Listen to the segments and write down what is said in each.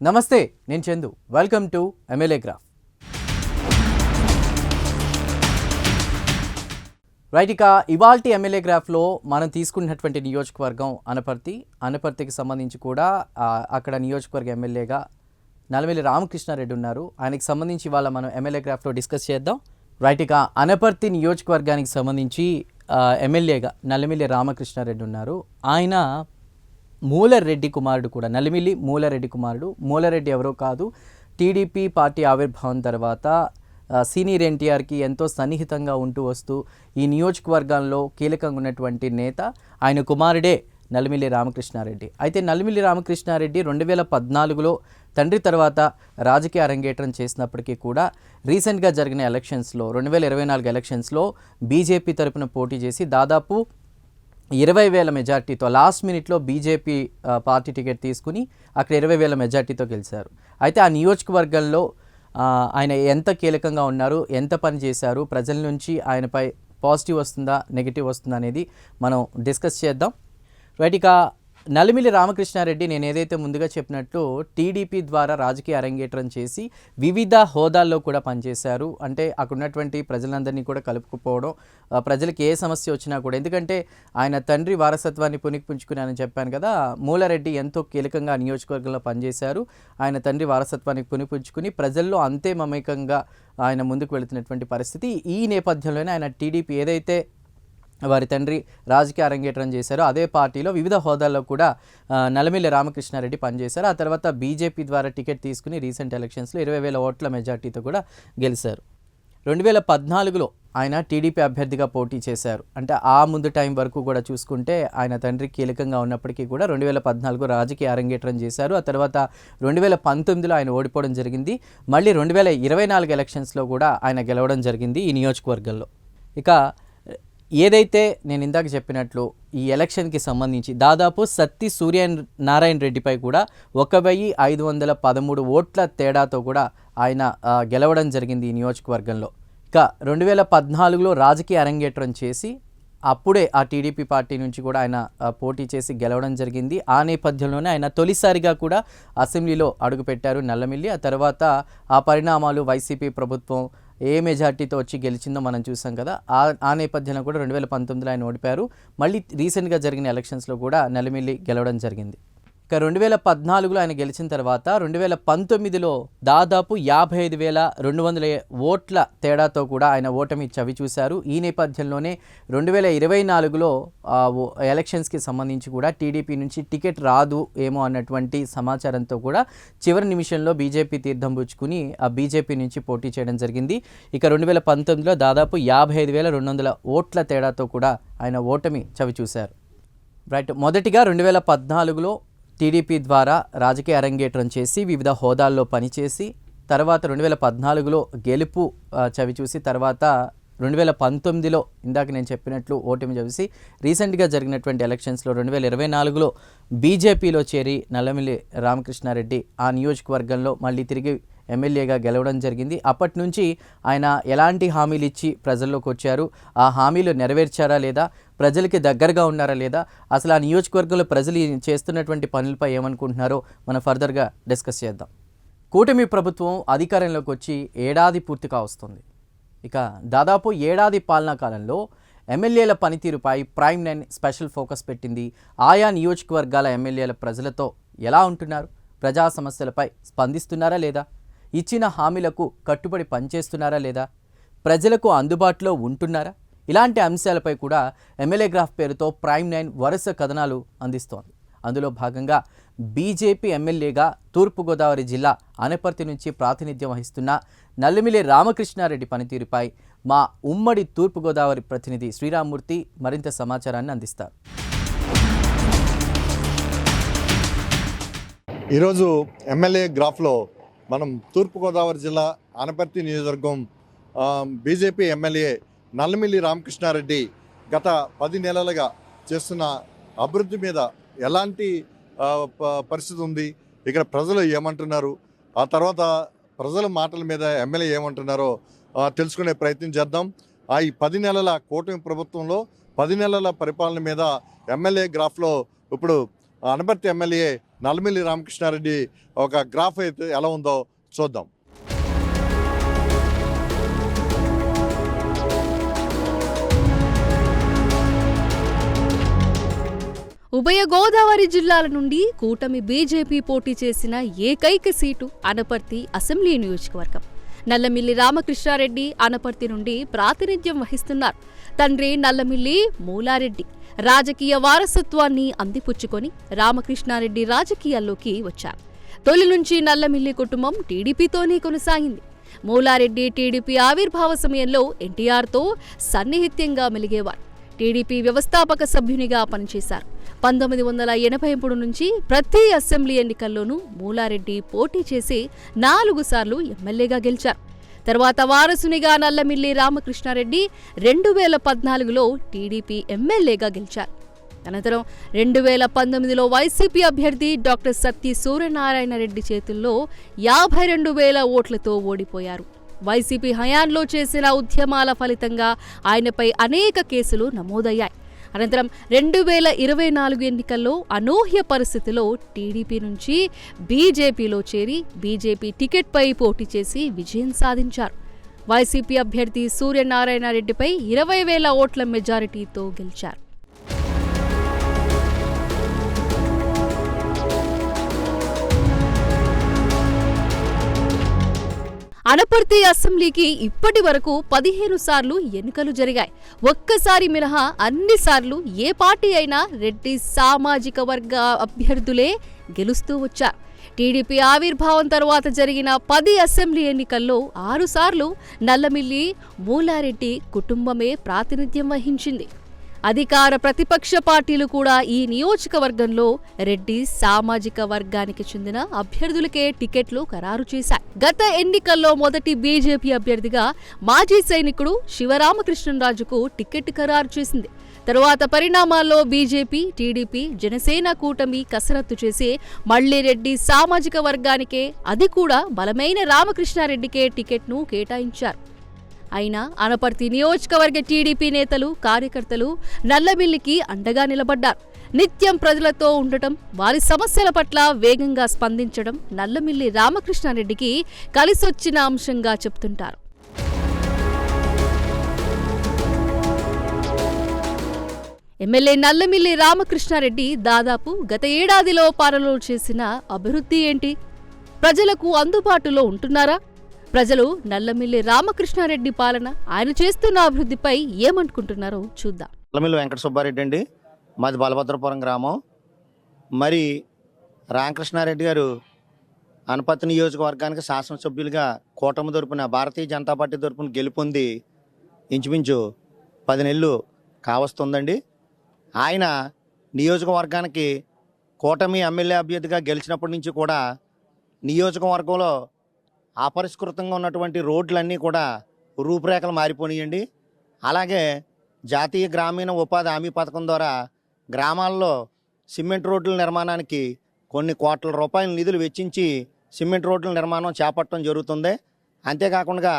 నమస్తే, నేను Chandu. Welcome to MLA graph. Right, ఇక ఇవాల్టి ఎమ్మెల్యే గ్రాఫ్లో మనం తీసుకున్నటువంటి నియోజకవర్గం అనపర్తికి సంబంధించి కూడా అక్కడ నియోజకవర్గ ఎమ్మెల్యేగా నల్లమిల్లి రామకృష్ణారెడ్డి ఉన్నారు. ఆయనకి సంబంధించి ఇవాళ మనం ఎమ్మెల్యే గ్రాఫ్లో డిస్కస్ చేద్దాం. రైట్, ఇక అనపర్తి నియోజకవర్గానికి సంబంధించి ఎమ్మెల్యేగా నల్లమిల్లి రామకృష్ణారెడ్డి ఉన్నారు. ఆయన మూలరెడ్డి కుమారుడు కూడా, నల్లిమిల్లి మూలరెడ్డి కుమారుడు. మూలరెడ్డి ఎవరో కాదు, టీడీపీ పార్టీ ఆవిర్భావం తర్వాత సీనియర్ ఎన్టీఆర్కి ఎంతో సన్నిహితంగా ఉంటూ వస్తూ ఈ నియోజకవర్గాల్లో కీలకంగా ఉన్నటువంటి నేత. ఆయన కుమారుడే నల్లిమిల్లి రామకృష్ణారెడ్డి. అయితే నల్లిమిల్లి రామకృష్ణారెడ్డి 2014లో తండ్రి తర్వాత రాజకీయ అరంగేట్రం చేసినప్పటికీ కూడా రీసెంట్గా జరిగిన ఎలక్షన్స్లో 2024 ఎలక్షన్స్లో బీజేపీ తరపున పోటీ చేసి దాదాపు 20,000 మెజార్టీతో లాస్ట్ మినిట్లో బీజేపీ పార్టీ టికెట్ తీసుకుని అక్కడ 20,000 మెజార్టీతో గెలిచారు. అయితే ఆ నియోజకవర్గంలో ఆయన ఎంత కీలకంగా ఉన్నారు, ఎంత పని చేశారు, ప్రజల నుంచి ఆయనపై పాజిటివ్ వస్తుందా నెగిటివ్ వస్తుందా అనేది మనం డిస్కస్ చేద్దాం. రైట్, ఇక నల్లిమిల్లి రామకృష్ణారెడ్డి నేను ఏదైతే ముందుగా చెప్పినట్లు టీడీపీ ద్వారా రాజకీయ అరంగేట్రం చేసి వివిధ హోదాల్లో కూడా పనిచేశారు. అంటే అక్కడ ఉన్నటువంటి ప్రజలందరినీ కూడా కలుపుకుపోవడం, ప్రజలకు ఏ సమస్య వచ్చినా కూడా, ఎందుకంటే ఆయన తండ్రి వారసత్వాన్ని పుణికిపుంచుకున్నానని చెప్పాను కదా, మూలారెడ్డి ఎంతో కీలకంగా నియోజకవర్గంలో పనిచేశారు. ఆయన తండ్రి వారసత్వాన్ని పుణికిపుంచుకుని ప్రజల్లో అంతే మమేకంగా ఆయన ముందుకు వెళుతున్నటువంటి పరిస్థితి. ఈ నేపథ్యంలోనే ఆయన టీడీపీ ఏదైతే వారి తండ్రి రాజకీయ అరంగేట్రం చేశారో అదే పార్టీలో వివిధ హోదాల్లో కూడా నల్లమిల్లి రామకృష్ణారెడ్డి పనిచేశారు. ఆ తర్వాత బీజేపీ ద్వారా టికెట్ తీసుకుని రీసెంట్ ఎలక్షన్స్లో 20,000 ఓట్ల మెజార్టీతో కూడా గెలిచారు. 2014లో ఆయన టీడీపీ అభ్యర్థిగా పోటీ చేశారు. అంటే ఆ ముందు టైం వరకు కూడా చూసుకుంటే ఆయన తండ్రి కీలకంగా ఉన్నప్పటికీ కూడా 2014 రాజకీయ అరంగేట్రం చేశారు. ఆ తర్వాత 2019లో ఆయన ఓడిపోవడం జరిగింది. మళ్ళీ 2024 ఎలక్షన్స్లో కూడా ఆయన గెలవడం జరిగింది ఈ నియోజకవర్గంలో. ఇక ఏదైతే నేను ఇందాక చెప్పినట్లు ఈ ఎలక్షన్కి సంబంధించి దాదాపు సత్తి సూర్యనారాయణ రెడ్డిపై కూడా 1,513 ఓట్ల తేడాతో కూడా ఆయన గెలవడం జరిగింది ఈ నియోజకవర్గంలో. ఇక 2014లో రాజకీయ అరంగేట్రం చేసి అప్పుడే ఆ టీడీపీ పార్టీ నుంచి కూడా ఆయన పోటీ చేసి గెలవడం జరిగింది. ఆ నేపథ్యంలోనే ఆయన తొలిసారిగా కూడా అసెంబ్లీలో అడుగుపెట్టారు నల్లమిల్లి. ఆ తర్వాత ఆ పరిణామాలు వైసీపీ ప్రభుత్వం ఏ మెజార్టీతో వచ్చి గెలిచిందో మనం చూసాం కదా. ఆ నేపథ్యంలో కూడా 2019లో ఆయన ఓడిపారు. మళ్ళీ రీసెంట్గా జరిగిన ఎలక్షన్స్లో కూడా నల్లమిల్లి గెలవడం జరిగింది. ఇక 2014లో ఆయన గెలిచిన తర్వాత 2019లో దాదాపు 55,200 ఓట్ల తేడాతో కూడా ఆయన ఓటమి చవి చూశారు. ఈ నేపథ్యంలోనే 2024లో ఎలక్షన్స్కి సంబంధించి కూడా టీడీపీ నుంచి టికెట్ రాదు ఏమో అన్నటువంటి సమాచారంతో కూడా చివరి నిమిషంలో బీజేపీ తీర్థం పుచ్చుకుని ఆ బీజేపీ నుంచి పోటీ చేయడం జరిగింది. ఇక 2019లో దాదాపు 55,200 ఓట్ల తేడాతో కూడా ఆయన ఓటమి చవి చూశారు. రైట్, మొదటిగా 2014లో టీడీపీ ద్వారా రాజకీయ అరంగేట్రం చేసి వివిధ హోదాల్లో పనిచేసి తర్వాత 2014లో గెలుపు చవిచూసి తర్వాత 2019లో ఇందాక నేను చెప్పినట్లు ఓటమి చూసి రీసెంట్గా జరిగినటువంటి ఎలక్షన్స్లో 2024లో బీజేపీలో చేరి నల్లమిల్లి రామకృష్ణారెడ్డి ఆ నియోజకవర్గంలో మళ్ళీ తిరిగి ఎమ్మెల్యేగా గెలవడం జరిగింది. అప్పటి నుంచి ఆయన ఎలాంటి హామీలు ఇచ్చి ప్రజల్లోకి వచ్చారు, ఆ హామీలు నెరవేర్చారా లేదా, ప్రజలకి దగ్గరగా ఉన్నారా లేదా, అసలు ఆ నియోజకవర్గంలో ప్రజలు చేస్తున్నటువంటి పనులపై ఏమనుకుంటున్నారో మనం ఫర్దర్గా డిస్కస్ చేద్దాం. కూటమి ప్రభుత్వం అధికారంలోకి వచ్చి ఏడాది పూర్తిగా వస్తుంది. ఇక దాదాపు ఏడాది పాలనా కాలంలో ఎమ్మెల్యేల పనితీరుపై ప్రైమ్ 9 స్పెషల్ ఫోకస్ పెట్టింది. ఆయా నియోజకవర్గాల ఎమ్మెల్యేల ప్రజలతో ఎలా ఉంటున్నారు, ప్రజా సమస్యలపై స్పందిస్తున్నారా లేదా, ఇచ్చిన హామీలకు కట్టుబడి పనిచేస్తున్నారా లేదా, ప్రజలకు అందుబాటులో ఉంటున్నారా, ఇలాంటి అంశాలపై కూడా ఎమ్మెల్యే గ్రాఫ్ పేరుతో ప్రైమ్ 9 వరుస కథనాలు అందిస్తోంది. అందులో భాగంగా బీజేపీ ఎమ్మెల్యేగా తూర్పుగోదావరి జిల్లా అనపర్తి నుంచి ప్రాతినిధ్యం వహిస్తున్న నల్లిమిల్లి రామకృష్ణారెడ్డి పనితీరుపై మా ఉమ్మడి తూర్పుగోదావరి ప్రతినిధి శ్రీరామ్మూర్తి మరింత సమాచారాన్ని అందిస్తారు. ఈరోజు ఎమ్మెల్యే గ్రాఫ్లో మనం తూర్పుగోదావరి జిల్లా అనపర్తి నియోజకవర్గం బీజేపీ ఎమ్మెల్యే నల్లమిల్లి రామకృష్ణారెడ్డి గత 10 నెలలుగా చేస్తున్న అభివృద్ధి మీద ఎలాంటి పరిస్థితి ఉంది, ఇక్కడ ప్రజలు ఏమంటున్నారు, ఆ తర్వాత ప్రజల మాటల మీద ఎమ్మెల్యే ఏమంటున్నారో తెలుసుకునే ప్రయత్నం చేద్దాం. ఈ 10 నెలల కూటమి ప్రభుత్వంలో 10 నెలల పరిపాలన మీద ఎమ్మెల్యే గ్రాఫ్లో ఇప్పుడు అనపర్తి ఎమ్మెల్యే నల్లమిల్లి రామకృష్ణారెడ్డి ఒక గ్రాఫ్ అయితే ఎలా ఉందో చూద్దాం. ఉభయ గోదావరి జిల్లాల నుండి కూటమి బీజేపీ పోటీ చేసిన ఏకైక సీటు అనపర్తి అసెంబ్లీ నియోజకవర్గం. నల్లమిల్లి రామకృష్ణారెడ్డి అనపర్తి నుండి ప్రాతినిధ్యం వహిస్తున్నారు. తండ్రి నల్లమిల్లి మూలారెడ్డి రాజకీయ వారసత్వాన్ని అందిపుచ్చుకొని రామకృష్ణారెడ్డి రాజకీయాల్లోకి వచ్చారు. తొలి నుంచి నల్లమిల్లి కుటుంబం టీడీపీతోనే కొనసాగింది. మూలారెడ్డి టీడీపీ ఆవిర్భావ సమయంలో ఎన్టీఆర్తో సన్నిహిత్యంగా మెలిగేవారు. టీడీపీ వ్యవస్థాపక సభ్యునిగా పనిచేశారు. 1983 నుంచి ప్రతి అసెంబ్లీ ఎన్నికల్లోనూ మూలారెడ్డి పోటీ చేసి 4 సార్లు ఎమ్మెల్యేగా గెలిచారు. తర్వాత వారసునిగా నల్లమిల్లి రామకృష్ణారెడ్డి 2014లో టీడీపీ ఎమ్మెల్యేగా గెలిచారు. అనంతరం 2019లో వైసీపీ అభ్యర్థి డాక్టర్ సత్తి సూర్యనారాయణ రెడ్డి చేతుల్లో 52,000 ఓట్లతో ఓడిపోయారు. వైసీపీ హయాంలో చేసిన ఉద్యమాల ఫలితంగా ఆయనపై అనేక కేసులు నమోదయ్యాయి. అనంతరం 2024 ఎన్నికల్లో అనూహ్య పరిస్థితిలో టీడీపీ నుంచి బీజేపీలో చేరి బీజేపీ టికెట్పై పోటీ చేసి విజయం సాధించారు. వైసీపీ అభ్యర్థి సూర్యనారాయణ రెడ్డిపై 20,000 ఓట్ల మెజారిటీతో గెలిచారు. అనపర్తి అసెంబ్లీకి ఇప్పటి వరకు 15 సార్లు ఎన్నికలు జరిగాయి. ఒక్కసారి మినహా అన్ని సార్లు ఏ పార్టీ అయినా రెడ్డి సామాజిక వర్గ అభ్యర్థులే గెలుస్తూ వచ్చారు. టీడీపీ ఆవిర్భావం తర్వాత జరిగిన 10 అసెంబ్లీ ఎన్నికల్లో 6 సార్లు నల్లమిల్లి మూలారెడ్డి కుటుంబమే ప్రాతినిధ్యం వహించింది. అధికార ప్రతిపక్ష పార్టీలు కూడా ఈ నియోజకవర్గంలో రెడ్డి సామాజిక వర్గానికి చెందిన అభ్యర్థులకే టికెట్లు ఖరారు చేశాయి. గత ఎన్నికల్లో మొదటి బీజేపీ అభ్యర్థిగా మాజీ సైనికుడు శివరామకృష్ణరాజుకు టికెట్ ఖరారు చేసింది. తరువాత పరిణామాల్లో బీజేపీ, టీడీపీ, జనసేన కూటమి కసరత్తు చేసి మళ్లీ రెడ్డి సామాజిక వర్గానికే, అది కూడా బలమైన రామకృష్ణారెడ్డికే టికెట్ను కేటాయించారు. అయినా అనపర్తి నియోజకవర్గ టీడీపీ నేతలు, కార్యకర్తలు నల్లమిల్లికి అండగా నిలబడ్డారు. నిత్యం ప్రజలతో ఉండటం, వారి సమస్యల పట్ల వేగంగా స్పందించడం నల్లమిల్లి రామకృష్ణారెడ్డికి కలిసొచ్చిన అంశంగా చెప్తుంటారు. ఎమ్మెల్యే నల్లమిల్లి రామకృష్ణారెడ్డి దాదాపు గత ఏడాదిలో పాలనలో చేసిన అభివృద్ధి ఏంటి? ప్రజలకు అందుబాటులో ఉంటున్నారా? ప్రజలు నల్లమిల్లి రామకృష్ణారెడ్డి పాలన, ఆయన చేస్తున్న అభివృద్ధిపై ఏమనుకుంటున్నారో చూద్దాం. నల్లమిల్లి వెంకట సుబ్బారెడ్డి అండి, మాది బలభద్రపురం గ్రామం. మరి రామకృష్ణారెడ్డి గారు అనపర్తి నియోజకవర్గానికి శాసనసభ్యులుగా కూటమి తరపున, భారతీయ జనతా పార్టీ తరపున గెలుపొంది ఇంచుమించు 10 నెలలు కావస్తుందండి. ఆయన నియోజకవర్గానికి కూటమి ఎమ్మెల్యే అభ్యర్థిగా గెలిచినప్పటి నుంచి కూడా నియోజకవర్గంలో అపరిష్కృతంగా ఉన్నటువంటి రోడ్లన్నీ కూడా రూపురేఖలు మారిపోయినాయండి. అలాగే జాతీయ గ్రామీణ ఉపాధి హామీ పథకం ద్వారా గ్రామాల్లో సిమెంట్ రోడ్ల నిర్మాణానికి కొన్ని కోట్ల రూపాయల నిధులు వెచ్చించి సిమెంట్ రోడ్ల నిర్మాణం చేపట్టడం జరుగుతుంది. అంతేకాకుండా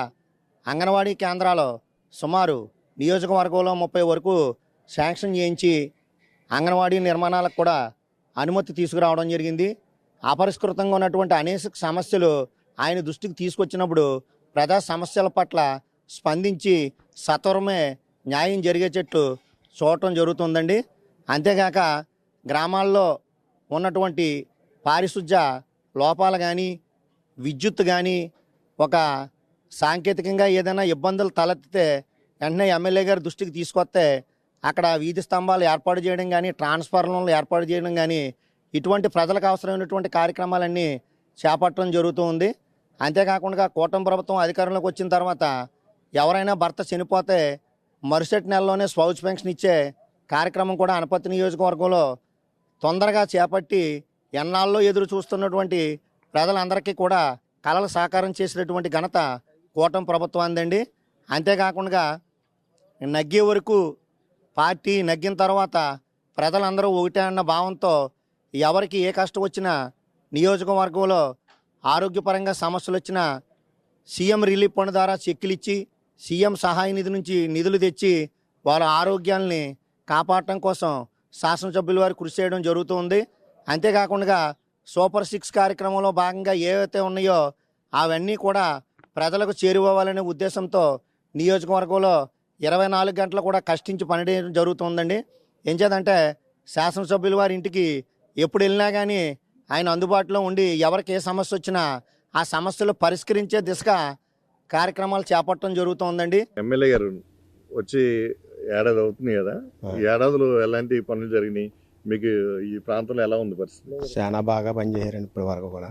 అంగన్వాడీ కేంద్రాలు సుమారు నియోజకవర్గంలో 30 వరకు శాంక్షన్ చేయించి అంగన్వాడీ నిర్మాణాలకు కూడా అనుమతి తీసుకురావడం జరిగింది. అపరిష్కృతంగా ఉన్నటువంటి అనేక సమస్యలు ఆయన దృష్టికి తీసుకొచ్చినప్పుడు ప్రజా సమస్యల పట్ల స్పందించి సత్వరమే న్యాయం జరిగేటట్లు చూడటం జరుగుతుందండి. అంతేగాక గ్రామాల్లో ఉన్నటువంటి పారిశుధ్య లోపాలు కానీ, విద్యుత్ కానీ, ఒక సాంకేతికంగా ఏదైనా ఇబ్బందులు తలెత్తితే వెంటనే ఎమ్మెల్యే గారి దృష్టికి తీసుకొస్తే అక్కడ వీధి స్తంభాలు ఏర్పాటు చేయడం కానీ, ట్రాన్స్ఫార్మర్లు ఏర్పాటు చేయడం కానీ, ఇటువంటి ప్రజలకు అవసరమైనటువంటి కార్యక్రమాలన్నీ చేపట్టడం జరుగుతూ ఉంది. అంతేకాకుండా కూటమి ప్రభుత్వం అధికారంలోకి వచ్చిన తర్వాత ఎవరైనా భర్త చనిపోతే మరుసటి నెలలోనే స్పౌజ్ పెన్షన్ ఇచ్చే కార్యక్రమం కూడా అనపర్తి నియోజకవర్గంలో తొందరగా చేపట్టి ఎన్నాళ్ళలో ఎదురు చూస్తున్నటువంటి ప్రజలందరికీ కూడా కలలు సాకారం చేసినటువంటి ఘనత కూటమి ప్రభుత్వాందండి. అంతేకాకుండా నగ్గే వరకు పార్టీ నగ్గిన తర్వాత ప్రజలందరూ ఒకటే అన్న భావంతో ఎవరికి ఏ కష్టం వచ్చినా నియోజకవర్గంలో ఆరోగ్యపరంగా సమస్యలు వచ్చినా సీఎం రిలీఫ్ ఫండ్ ద్వారా చెక్కులు ఇచ్చి, సీఎం సహాయ నిధి నుంచి నిధులు తెచ్చి వాళ్ళ ఆరోగ్యాల్ని కాపాడటం కోసం శాసనసభ్యుల వారు కృషి చేయడం జరుగుతుంది. అంతేకాకుండా సూపర్ 6 కార్యక్రమంలో భాగంగా ఏవైతే ఉన్నాయో అవన్నీ కూడా ప్రజలకు చేరువవ్వాలనే ఉద్దేశంతో నియోజకవర్గంలో 24 గంటలు కూడా కష్టించి పనిచేయడం జరుగుతుందండి. ఏం చేద్దంటే శాసనసభ్యుల వారి ఇంటికి ఎప్పుడు వెళ్ళినా కానీ ఆయన అందుబాటులో ఉండి ఎవరికి ఏ సమస్య వచ్చినా ఆ సమస్యలు పరిష్కరించే దిశగా కార్యక్రమాలు చేపట్టడం జరుగుతుందండి. ఎమ్మెల్యే గారు వచ్చి ఏడాది అవుతుంది కదా, ఈ ఏడాదిలో ఎలాంటి పనులు జరిగినాయి, మీకు ఈ ప్రాంతంలో ఎలా ఉంది పరిస్థితి? చాలా బాగా పనిచేశారండి ఇప్పటి వరకు కూడా.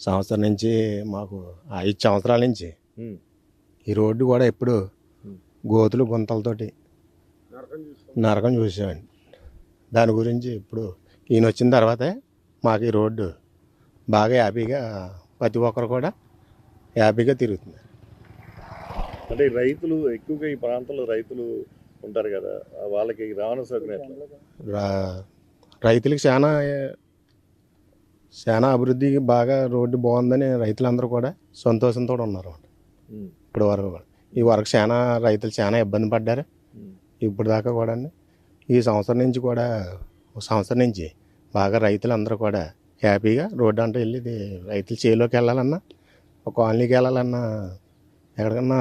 సంవత్సరం నుంచి మాకు 5 సంవత్సరాల నుంచి ఈ రోడ్డు కూడా ఎప్పుడు గోతులు గుంతలతోటి నరకం చూసామండి. దాని గురించి ఇప్పుడు ఈయన వచ్చిన తర్వాతే మాకు ఈ రోడ్డు బాగా హ్యాపీగా ప్రతి ఒక్కరు కూడా హ్యాపీగా తిరుగుతుంది. అంటే రైతులు ఎక్కువగా ఈ ప్రాంతంలో రైతులు ఉంటారు కదా, వాళ్ళకి రవాణా సౌకర్యం ఎట్లా? రైతులకి చాలా అభివృద్ధికి బాగా రోడ్డు బాగుందని రైతులందరూ కూడా సంతోషంతో ఉన్నారు ఇప్పటి వరకు కూడా. ఈ వరకు రైతులు చాలా ఇబ్బంది పడ్డారు ఇప్పుడు దాకా కూడా. ఈ సంవత్సరం నుంచి కూడా సంవత్సరం నుంచి బాగా రైతులందరూ కూడా హ్యాపీగా రోడ్డు అంటే వెళ్ళి రైతులు చేలోకి వెళ్ళాలన్నా, ఒక కాలనీకి వెళ్ళాలన్నా, ఎక్కడికన్నా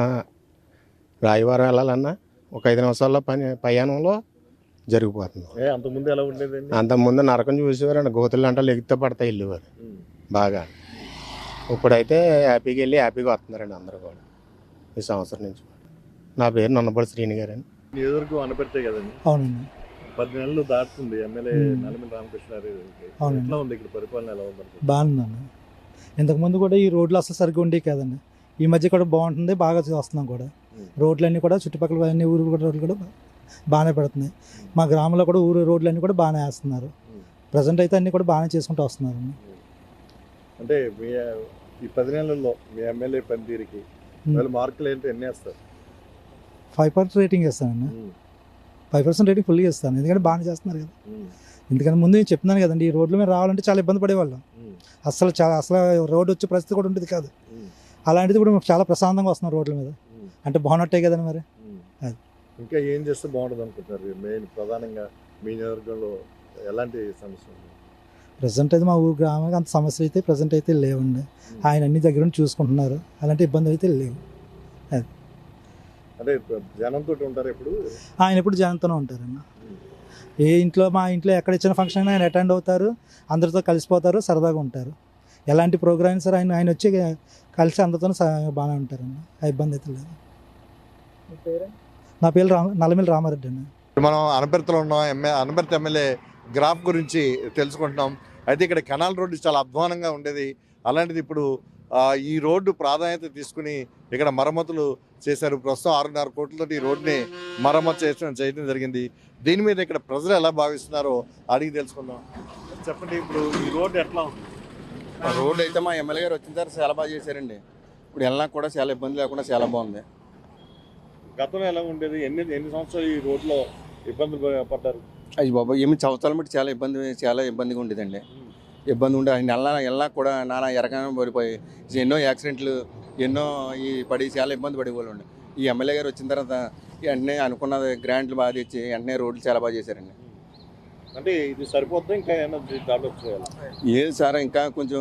రాయవారం వెళ్ళాలన్నా ఒక 5 నిమిషాల్లో ప్రయాణంలో జరిగిపోతుంది. అంతకుముందు ఎలా ఉండేది? అంతకుముందు నరకం చూసేవారు, గోతులు అంటే ఎగితే పడతాయి వెళ్ళేవారు బాగా. ఇప్పుడైతే హ్యాపీగా వెళ్ళి హ్యాపీగా వస్తున్నారండి అందరూ కూడా ఈ సంవత్సరం నుంచి. నా పేరు నన్నపల్లి శ్రీని గారు అండి. నియోజకవర్గం అనపడితే కదండి. అవునండి. 10 నెలలు దాటుతుంది ఎమ్మెల్యే నల్లమిల్లి రామకృష్ణారెడ్డి. ఎట్లా ఉంది ఇక్కడ పరిపాలన, ఎలా ఉంది? బాగుందండి. ఇంతకుముందు కూడా ఈ రోడ్లు అసలు సరిగ్గా ఉండేవి కాదండి. ఈ మధ్య కూడా బాగుంటుంది, బాగా వస్తున్నాం కూడా. రోడ్లన్నీ కూడా చుట్టుపక్కల అన్ని ఊరు రోడ్లు కూడా బాగానే పెడుతున్నాయి. మా గ్రామంలో కూడా ఊరు రోడ్లన్నీ కూడా బాగానే వేస్తున్నారు. ప్రజెంట్ అయితే అన్నీ కూడా బాగానే చేసుకుంటూ వస్తున్నారు. అంటే మీ ఈ 10 నెలల్లో మీ ఎమ్మెల్యే పనితీరుకి మార్కులు ఏంటి, ఎన్ని వేస్తారు? 5% రేటింగ్ ఇస్తానండి. 5% రేటింగ్ ఫుల్గా ఇస్తాను, ఎందుకంటే బాగానే చేస్తున్నారు కదా. ఎందుకంటే ముందు నేను చెప్తున్నాను కదండి, ఈ రోడ్ల మీద రావాలంటే చాలా ఇబ్బంది పడేవాళ్ళం. అసలు రోడ్డు వచ్చే పరిస్థితి కూడా ఉండేది కాదు. అలాంటిది ఇప్పుడు చాలా ప్రశాంతంగా వస్తున్నాం రోడ్ల మీద. అంటే బాగున్నట్టే కదండి మరి. అది ఇంకా ఏం చేస్తే బాగుంటుంది అనుకుంటున్నారు? మెయిన్ ప్రధానంగా మీ నియోజకవర్గంలో ఎలాంటి సమస్య ఉంది? ప్రజెంట్ అయితే మా ఊరు గ్రామానికి అంత సమస్యలు అయితే ప్రజెంట్ అయితే లేవండి. ఆయన అన్ని దగ్గర నుంచి చూసుకుంటున్నారు, అలాంటి ఇబ్బంది అయితే లేవు. అది అంటే జనంతో ఉంటారు ఎప్పుడు? ఆయన ఎప్పుడు జనంతోనే ఉంటారన్న. ఏ ఇంట్లో, మా ఇంట్లో ఎక్కడ ఇచ్చిన ఫంక్షన్ అయినా ఆయన అటెండ్ అవుతారు, అందరితో కలిసిపోతారు, సరదాగా ఉంటారు. ఎలాంటి ప్రోగ్రామ్ సార్ ఆయన వచ్చి కలిసి అందరితో బాగానే ఉంటారన్న. ఆ ఇబ్బంది అయితే లేదు. నా పేరు నల్లమిల్లి రామారెడ్డి అన్న. మనం అనపర్తిలో ఉన్నాం. అనపర్తి ఎమ్మెల్యే గ్రాఫ్ గురించి తెలుసుకుంటున్నాం. అయితే ఇక్కడ కెనాల్ రోడ్డు చాలా అధ్వానంగా ఉండేది. అలాంటిది ఇప్పుడు ఈ రోడ్డు ప్రాధాన్యత తీసుకుని ఇక్కడ మరమ్మతులు చేశారు. ప్రస్తుతం 6.5 కోట్లతో ఈ రోడ్డుని మరమ్మతు చేయడం జరిగింది. దీని మీద ఇక్కడ ప్రజలు ఎలా భావిస్తున్నారో అడిగి తెలుసుకుందాం. చెప్పండి, ఇప్పుడు ఈ రోడ్డు ఎట్లా ఉంది? రోడ్డు అయితే మా ఎమ్మెల్యే గారు వచ్చిన తర్వాత చాలా బాగా చేశారండి. ఇప్పుడు వెళ్ళడానికి కూడా చాలా ఇబ్బంది లేకుండా చాలా బాగుంది. గతంలో ఎలా ఉండేది? ఎన్ని సంవత్సరాలు ఈ రోడ్లో ఇబ్బంది పడ్డారు? అయ్యి బాబా, 8 సంవత్సరాల మట్టి చాలా ఇబ్బందిగా ఉండేదండి. ఇబ్బంది ఉండే వెళ్ళా కూడా నానా ఎరకన పడిపోయి ఎన్నో యాక్సిడెంట్లు ఈ పడి చాలా ఇబ్బంది పడేవాళ్ళు ఉండే. ఈ ఎమ్మెల్యే గారు వచ్చిన తర్వాత వెంటనే అనుకున్న గ్రాంట్లు బాగా తెచ్చి వెంటనే రోడ్లు చాలా బాగా చేశారండి. అంటే ఇది సరిపోద్దా, ఇంకా ఏమైనా డెవలప్ చేయాలి? ఏది సార్, ఇంకా కొంచెం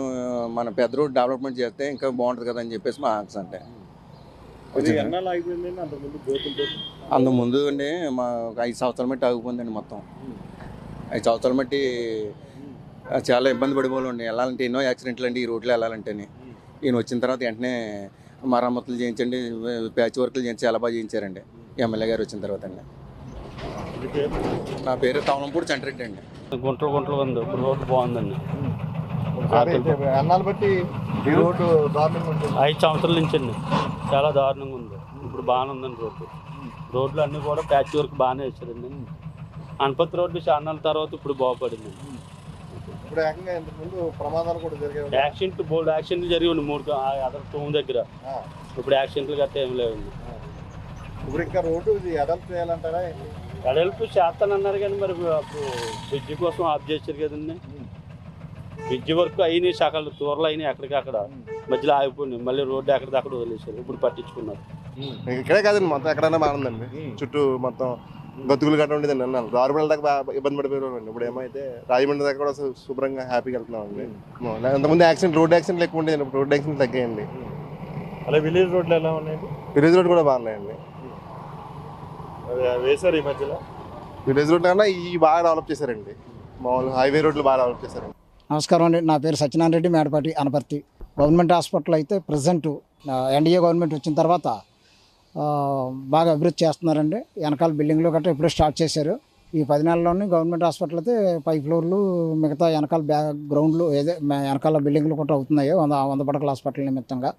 మన పెద్ద రోడ్ డెవలప్మెంట్ చేస్తే ఇంకా బాగుంటుంది కదా అని చెప్పేసి మా ఆశ. అంటే అంతకుముందు అండి మా 5 సంవత్సరాల మట్టి ఆగిపోయిందండి. మొత్తం 5 సంవత్సరాల మట్టి చాలా ఇబ్బంది పడిపోవాలండి. వెళ్ళాలంటే ఎన్నో యాక్సిడెంట్లు అండి ఈ రోడ్లో వెళ్ళాలంటేనే. ఈయన వచ్చిన తర్వాత వెంటనే మరమ్మతులు చేయించండి, ప్యాచ్ వర్క్లు చేయించి చాలా బాగా చేయించారండి ఎమ్మెల్యే గారు వచ్చిన తర్వాత అండి. నా పేరు తవనంపూడి చంటిరెడ్డి అండి. గుంటలు ఉంది, ఇప్పుడు రోడ్డు బాగుందండి. 5 సంవత్సరాల నుంచి అండి చాలా దారుణంగా ఉంది. ఇప్పుడు బాగానే ఉందండి రోడ్లు అన్నీ కూడా ప్యాచ్ వర్క్ బాగానే వేసారండి. అనపర్తి రోడ్డు చాన్నాళ్ళ తర్వాత ఇప్పుడు బాగుపడింది. యాక్సిడెంట్లు జరిగి 3 అదర్ టూమ్ దగ్గర. ఇప్పుడు యాక్సిడెంట్లు గట్రా ఏమి లేవండి. ఇప్పుడు ఇంకా రోడ్డు అడల్ట్ చేయాలంటారా? అడల్ట్ చేస్తానన్నారు కానీ మరి అప్పుడు బ్రిడ్జ్ కోసం ఆఫ్ చేశారు కదండి. బ్రిడ్జ్ వరకు అయినాయి, సకాలు తూరలు అయినాయి, ఎక్కడికక్కడ మధ్యలో ఆగిపోయినాయి. మళ్ళీ రోడ్డు ఎక్కడిదక్కడ వదిలేశారు, ఇప్పుడు పట్టించుకున్నారు. ఇక్కడే కాదండి, మొత్తం ఎక్కడైనా బాగుందండి. చుట్టూ మొత్తం గతుకులు గట్ట ఉండేదండి అన్న రాజమండ్రి దాకా బాగా ఇబ్బంది పడిపోయామండి. ఇప్పుడు ఏమైతే రాజమండ్రి దాకా కూడా శుభ్రంగా హ్యాపీగా వెళ్తున్నామండి. అంతకుముందు రోడ్ యాక్సిడెంట్లు ఎక్కువ ఉండేది, ఇప్పుడు రోడ్ యాక్సిడెంట్లు తగ్గాయండి. అలా విలేజ్ రోడ్లు ఎలా ఉన్నాయండి? విలేజ్ రోడ్ కూడా బాగున్నాయండి. వేశారు ఈ మధ్యలో విలేజ్ రోడ్ల కన్నా ఈ బాగా డెవలప్ చేశారండి. మామూలు హైవే రోడ్లు బాగా డెవలప్ చేశారండి. నమస్కారం అండి, నా పేరు సత్యనారాయణ రెడ్డి, మేడపాటి, అనపర్తి. గవర్నమెంట్ హాస్పిటల్ అయితే ప్రజెంట్ ఎన్డీఏ గవర్నమెంట్ వచ్చిన తర్వాత బాగా అభివృద్ధి చేస్తున్నారండి. వెనకాల బిల్డింగ్లు గట్రా ఇప్పుడే స్టార్ట్ చేశారు. ఈ 10 నెలల్లోనే గవర్నమెంట్ హాస్పిటల్ అయితే 5 ఫ్లోర్లు, మిగతా వెనకాల గ్రౌండ్లు వెనకాల బిల్డింగ్లు కూడా అవుతున్నాయి 100 పడకల హాస్పిటల్ నిమిత్తంగా.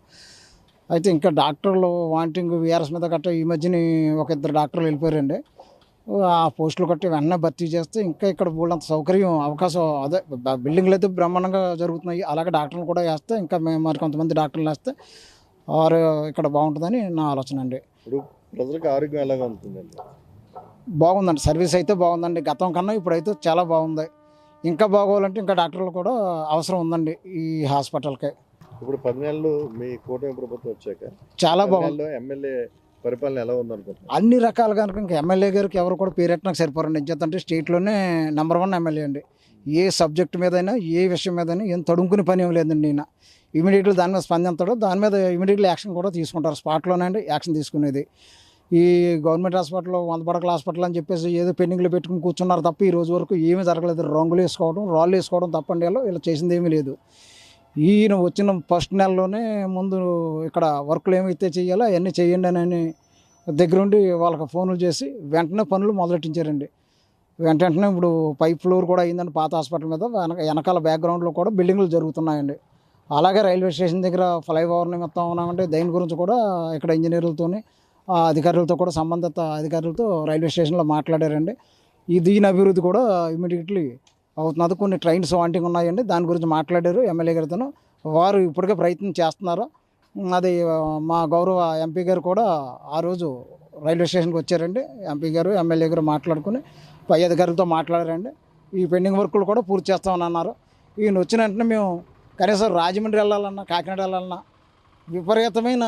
అయితే ఇంకా డాక్టర్లు వాంటింగ్ వీఆర్ఎస్ మీద గట్రా ఈ మధ్యని 1-2 డాక్టర్లు వెళ్ళిపోయారండి. ఆ పోస్టులు కట్టి వెంటనే భర్తీ చేస్తే ఇంకా ఇక్కడ బోల్డంత సౌకర్యం అవకాశం అదే బిల్డింగ్లు అయితే బ్రహ్మాండంగా జరుగుతున్నాయి. అలాగే డాక్టర్లు కూడా వేస్తే ఇంకా మరి కొంతమంది డాక్టర్లు వేస్తే వారు ఇక్కడ బాగుంటుందని నా ఆలోచన అండి. ఇప్పుడు ప్రజలకు ఆరోగ్యం ఎలాగా ఉంటుందండి? బాగుందండి, సర్వీస్ అయితే బాగుందండి. గతం కన్నా ఇప్పుడైతే చాలా బాగుంది. ఇంకా బాగోవాలంటే ఇంకా డాక్టర్లు కూడా అవసరం ఉందండి ఈ హాస్పిటల్కి. ఇప్పుడు 10 నెలలు మీ కూటమి ప్రభుత్వం వచ్చాక చాలా బాగుంది. ఎమ్మెల్యే పరిపాలన ఎలా ఉందనుకుంటున్నారు? అన్ని రకాలుగా ఇంకా ఎమ్మెల్యే గారికి ఎవరు కూడా పేరెట్టడానికి సరిపోరండి. ఎందుకంటే స్టేట్లోనే నెంబర్ 1 ఎమ్మెల్యే అండి. ఏ సబ్జెక్ట్ మీదైనా ఏ విషయం మీదైనా ఏం తడుముకునే పని ఏం లేదండి. ఈయన ఇమీడియట్లీ దాని మీద స్పందిస్తాడు, దాని మీద ఇమీడియట్లీ యాక్షన్ కూడా తీసుకుంటారు. స్పాట్లోనే అండి యాక్షన్ తీసుకునేది. ఈ గవర్నమెంట్ హాస్పిటల్ 100 పడకల హాస్పిటల్ అని చెప్పేసి ఏదో పెండింగ్లో పెట్టుకుని కూర్చున్నారు తప్ప ఈ రోజు వరకు ఏమీ జరగలేదు. రాళ్ళు వేసుకోవడం తప్పండి. ఇలా చేసింది ఏమీ లేదు. ఈయన వచ్చిన ఫస్ట్ నెలలోనే ముందు ఇక్కడ వర్క్లు ఏమైతే చేయాలో అవన్నీ చేయండి అని దగ్గరుండి వాళ్ళకి ఫోన్లు చేసి వెంటనే పనులు మొదలెట్టించారండి. వెంటనే ఇప్పుడు 5 ఫ్లోర్ కూడా అయిందండి పాత హాస్పిటల్ మీద. వెనకాల బ్యాక్గ్రౌండ్లో కూడా బిల్డింగ్లు జరుగుతున్నాయండి. అలాగే రైల్వే స్టేషన్ దగ్గర ఫ్లైఓవర్ నిమిత్తం ఉన్నామంటే దాని గురించి కూడా ఇక్కడ ఇంజనీర్లతోని అధికారులతో కూడా సంబంధిత అధికారులతో రైల్వే స్టేషన్లో మాట్లాడారండి. దీని అభివృద్ధి కూడా ఇమీడియట్లీ అవుతున్నది. కొన్ని ట్రైన్స్ వాంటింగ్ ఉన్నాయండి, దాని గురించి మాట్లాడారు ఎమ్మెల్యే గారితో. వారు ఇప్పటికే ప్రయత్నం చేస్తున్నారు. అది మా గౌరవ ఎంపీ గారు కూడా ఆ రోజు రైల్వే స్టేషన్కి వచ్చారండి. ఎంపీ గారు ఎమ్మెల్యే గారు మాట్లాడుకుని పై అధికారులతో మాట్లాడారండి. ఈ పెండింగ్ వర్కులు కూడా పూర్తి చేస్తామని అన్నారు. ఈయన వచ్చిన వెంటనే మేము కనీసం రాజమండ్రి వెళ్ళాలన్నా కాకినాడ వెళ్ళాలన్నా విపరీతమైన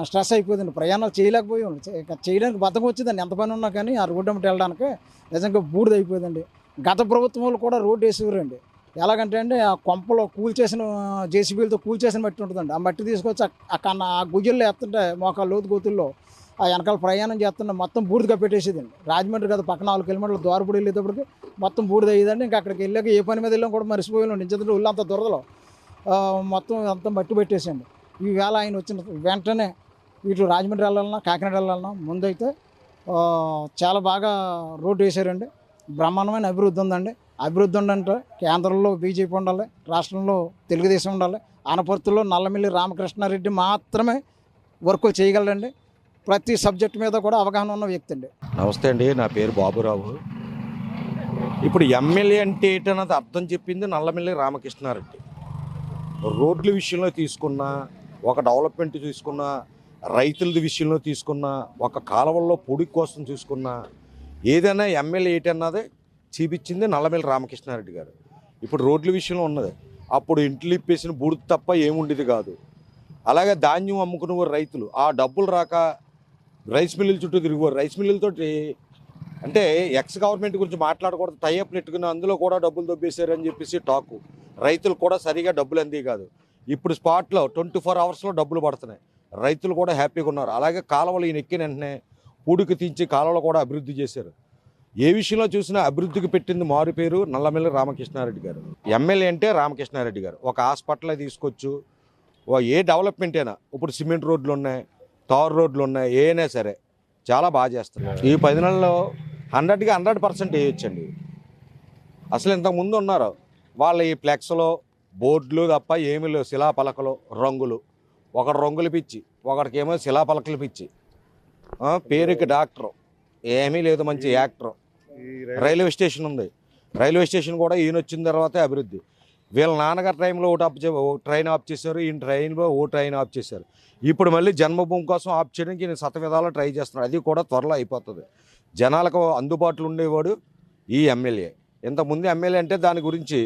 స్ట్రెస్ అయిపోయిందండి. ప్రయాణాలు చేయలేకపోయాం. చేయడానికి బతకం వచ్చేదండి. ఎంత పని ఉన్నా కానీ ఆ రోడ్డు అమ్మటి వెళ్ళడానికి నిజంగా బూడిద అయిపోయిందండి. గత ప్రభుత్వంలో కూడా రోడ్డు వేసేవారండి. ఎలాగంటే అండి ఆ కొంపలో కూల్చేసిన జేసీబీలతో కూల్చేసిన మట్టి ఉంటుందండి. ఆ మట్టి తీసుకొచ్చి ఆ గుజ్జల్లో వేస్తుంటే మోకాళ్ళ లోతు గోతుల్లో ఆ వెనకాల ప్రయాణం చేస్తుంటే మొత్తం బూడిదగా పెట్టేసేదండి. రాజమండ్రి కదా పక్కన 4 కిలోమీటర్లు ద్వారపూడి వెళ్ళేటప్పటికి మొత్తం బూడిద అయ్యేదండి. ఇంకా అక్కడికి వెళ్ళాక ఏ పని మీద వెళ్ళాం కూడా మర్చిపోయాం. నిజంగా ఉల్లంతా దురదలో మొత్తం అంతా మట్టి పెట్టేసండి. ఈవేళ ఆయన వచ్చిన వెంటనే ఇటు రాజమండ్రి వెళ్ళాలన్నా కాకినాడ వెళ్ళాలన్నా ముందైతే చాలా బాగా రోడ్డు వేసారండి. బ్రహ్మాండమైన అభివృద్ధి ఉందండి. అభివృద్ధి ఉందంటే కేంద్రంలో బీజేపీ ఉండాలి, రాష్ట్రంలో తెలుగుదేశం ఉండాలి. ఆనపర్తిలో నల్లమిల్లి రామకృష్ణారెడ్డి మాత్రమే వర్కులు చేయగలరండి. ప్రతి సబ్జెక్టు మీద కూడా అవగాహన ఉన్న వ్యక్తి అండి. నమస్తే అండి, నా పేరు బాబురావు. ఇప్పుడు ఎమ్మెల్యే అంటే ఏంటన్నది అర్థం చెప్పింది నల్లమిల్లి రామకృష్ణారెడ్డి. రోడ్ల విషయంలో తీసుకున్నా, ఒక డెవలప్మెంట్ తీసుకున్నా, రైతుల విషయంలో తీసుకున్నా, ఒక కాలువల్లో పొడి కోసం చూసుకున్నా, ఏదైనా ఎమ్మెల్యే ఏంటన్నది చూపించింది నల్లమిల్లి రామకృష్ణారెడ్డి గారు. ఇప్పుడు రోడ్ల విషయంలో ఉన్నది. అప్పుడు ఇంట్లో ఇప్పేసిన బూడిద తప్ప ఏముండేది కాదు. అలాగే ధాన్యం అమ్ముకునేవారు రైతులు. ఆ డబ్బులు రాక రైస్ మిల్లుల చుట్టూ తిరిగేవారు. రైస్ మిల్లులతోటి అంటే ఎక్స్ గవర్నమెంట్ గురించి మాట్లాడకూడదు, టైఅప్ పెట్టుకుని అందులో కూడా డబ్బులు దొబ్బేశారని చెప్పేసి టాకు. రైతులు కూడా సరిగా డబ్బులు అందే కాదు. ఇప్పుడు స్పాట్లో 24 అవర్స్లో డబ్బులు పడుతున్నాయి. రైతులు కూడా హ్యాపీగా ఉన్నారు. అలాగే కాలువలు ఈయన ఎక్కిన వెంటనే పూడికి తీంచి కాలువలు కూడా అభివృద్ధి చేశారు. ఏ విషయంలో చూసినా అభివృద్ధికి పెట్టింది మారు పేరు నల్లమిల్లి రామకృష్ణారెడ్డి గారు. ఎమ్మెల్యే అంటే రామకృష్ణారెడ్డి గారు. ఒక హాస్పిటల్ తీసుకొచ్చు, ఏ డెవలప్మెంట్ అయినా, ఇప్పుడు సిమెంట్ రోడ్లు ఉన్నాయి, తారు రోడ్లు ఉన్నాయి, ఏమైనా సరే చాలా బాగా చేస్తున్నారు. ఈ 10 నెలల్లో 100కి 100% వేయొచ్చండి. అసలు ఇంతకుముందు ఉన్నారు వాళ్ళ ఈ ఫ్లెక్స్లో బోర్డులు తప్ప ఏమీ లేవు. శిలాపలకలు, రంగులు. ఒకడు రంగులు పిచ్చి, ఒకడికేమో శిలాపలకలు పిచ్చి, పేరుకి డాక్టరు, ఏమీ లేదు మంచి యాక్టరు. రైల్వే స్టేషన్ ఉంది. రైల్వే స్టేషన్ కూడా ఈయన వచ్చిన తర్వాతే అభివృద్ధి. వీళ్ళ నాన్నగారి టైంలో ఒక ట్రైన్ ఆఫ్ చేశారు, ఈయన ట్రైన్లో ట్రైన్ ఆఫ్ చేశారు. ఇప్పుడు మళ్ళీ జన్మభూమి కోసం ఆఫ్ చేయడానికి ఈయన శతవిధాలు ట్రై చేస్తున్నారు. అది కూడా త్వరలో అయిపోతుంది. జనాలకు అందుబాటులో ఉండేవాడు ఈ ఎమ్మెల్యే. ఇంతకుముందు ఎమ్మెల్యే అంటే దాని గురించి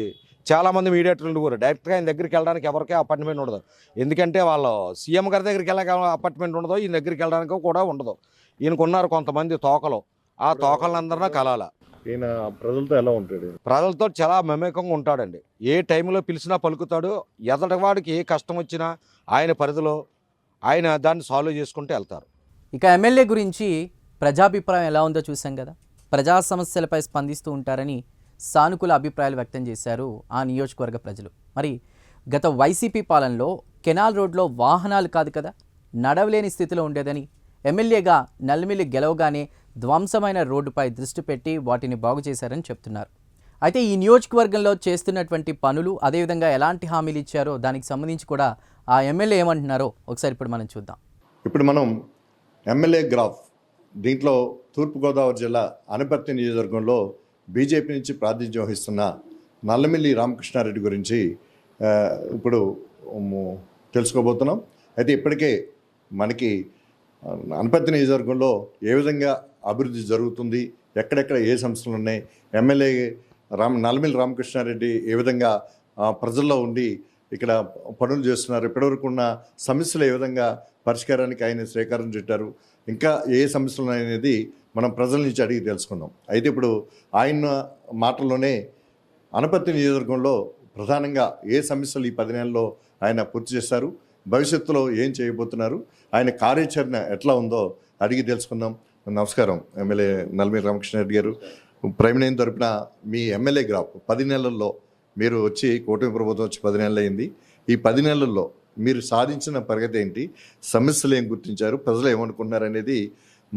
చాలామంది మీడియేటర్లు ఉండేవారు. డైరెక్ట్గా ఆయన దగ్గరికి వెళ్ళడానికి ఎవరికే అపార్ట్మెంట్ ఉండదు. ఎందుకంటే వాళ్ళు సీఎం గారి దగ్గరికి వెళ్ళక అపార్ట్మెంట్ ఉండదు, ఈయన దగ్గరికి వెళ్ళడానికి కూడా ఉండదు. ఈయనకున్నారు కొంతమంది తోకలు, ఆ తోకలందరినీ కలాల. ఈయన ప్రజలతో ఎలా ఉంటాడు? ప్రజలతో చాలా మమేకంగా ఉంటాడండి. ఏ టైంలో పిలిచినా పలుకుతాడు. ఎదటివాడికి ఏ కష్టం వచ్చినా ఆయన పరిధిలో ఆయన దాన్ని సాల్వ్ చేసుకుంటూ వెళ్తారు. ఇక ఎమ్మెల్యే గురించి ప్రజాభిప్రాయం ఎలా ఉందో చూసాం కదా. ప్రజా సమస్యలపై స్పందిస్తూ ఉంటారని సానుకూల అభిప్రాయాలు వ్యక్తం చేశారు ఆ నియోజకవర్గ ప్రజలు. మరి గత వైసీపీ పాలనలో కెనాల్ రోడ్లో వాహనాలు కాదు కదా నడవలేని స్థితిలో ఉండేదని, ఎమ్మెల్యేగా నల్మిల్లి గెలవగానే ధ్వంసమైన రోడ్డుపై దృష్టి పెట్టి వాటిని బాగు చేశారని చెప్తున్నారు. అయితే ఈ నియోజకవర్గంలో చేస్తున్నటువంటి పనులు, అదేవిధంగా ఎలాంటి హామీలు ఇచ్చారో దానికి సంబంధించి కూడా ఆ ఎమ్మెల్యే ఏమంటున్నారో ఒకసారి ఇప్పుడు మనం చూద్దాం. ఇప్పుడు మనం ఎమ్మెల్యే గ్రాఫ్ దీంట్లో తూర్పుగోదావరి జిల్లా అనపర్తి నియోజకవర్గంలో బీజేపీ నుంచి ప్రాతినిధ్యం వహిస్తున్న నల్లమిల్లి రామకృష్ణారెడ్డి గురించి ఇప్పుడు తెలుసుకోబోతున్నాం. అయితే ఇప్పటికే మనకి అనపర్తి నియోజకవర్గంలో ఏ విధంగా అభివృద్ధి జరుగుతుంది, ఎక్కడెక్కడ ఏ సమస్యలు ఉన్నాయి, ఎమ్మెల్యే నల్లమిల్లి రామకృష్ణారెడ్డి ఏ విధంగా ప్రజల్లో ఉండి ఇక్కడ పనులు చేస్తున్నారు, ఇప్పటివరకు ఉన్న సమస్యలు ఏ విధంగా పరిష్కారానికి ఆయన శ్రీకారం చుట్టారు, ఇంకా ఏ సమస్యలు ఉన్నాయనేది మనం ప్రజల నుంచి అడిగి తెలుసుకుందాం. అయితే ఇప్పుడు ఆయన మాటల్లోనే అనపర్తి నియోజకవర్గంలో ప్రధానంగా ఏ సమస్యలు ఈ 10 నెలల్లో ఆయన పూర్తి చేశారు, భవిష్యత్తులో ఏం చేయబోతున్నారు, ఆయన కార్యాచరణ ఎట్లా ఉందో అడిగి తెలుసుకుందాం. నమస్కారం ఎమ్మెల్యే నల్లమిల్లి రామకృష్ణారెడ్డి గారు. ప్రైమ్ లైన్ తరపున మీ ఎమ్మెల్యే గ్రాఫ్ 10 నెలల్లో మీరు వచ్చి కూటమి ప్రభుత్వం వచ్చి 10 నెలలు అయింది. ఈ 10 నెలల్లో మీరు సాధించిన ప్రగతి ఏంటి, సమస్యలు ఏం గుర్తించారు, ప్రజలు ఏమనుకుంటున్నారు అనేది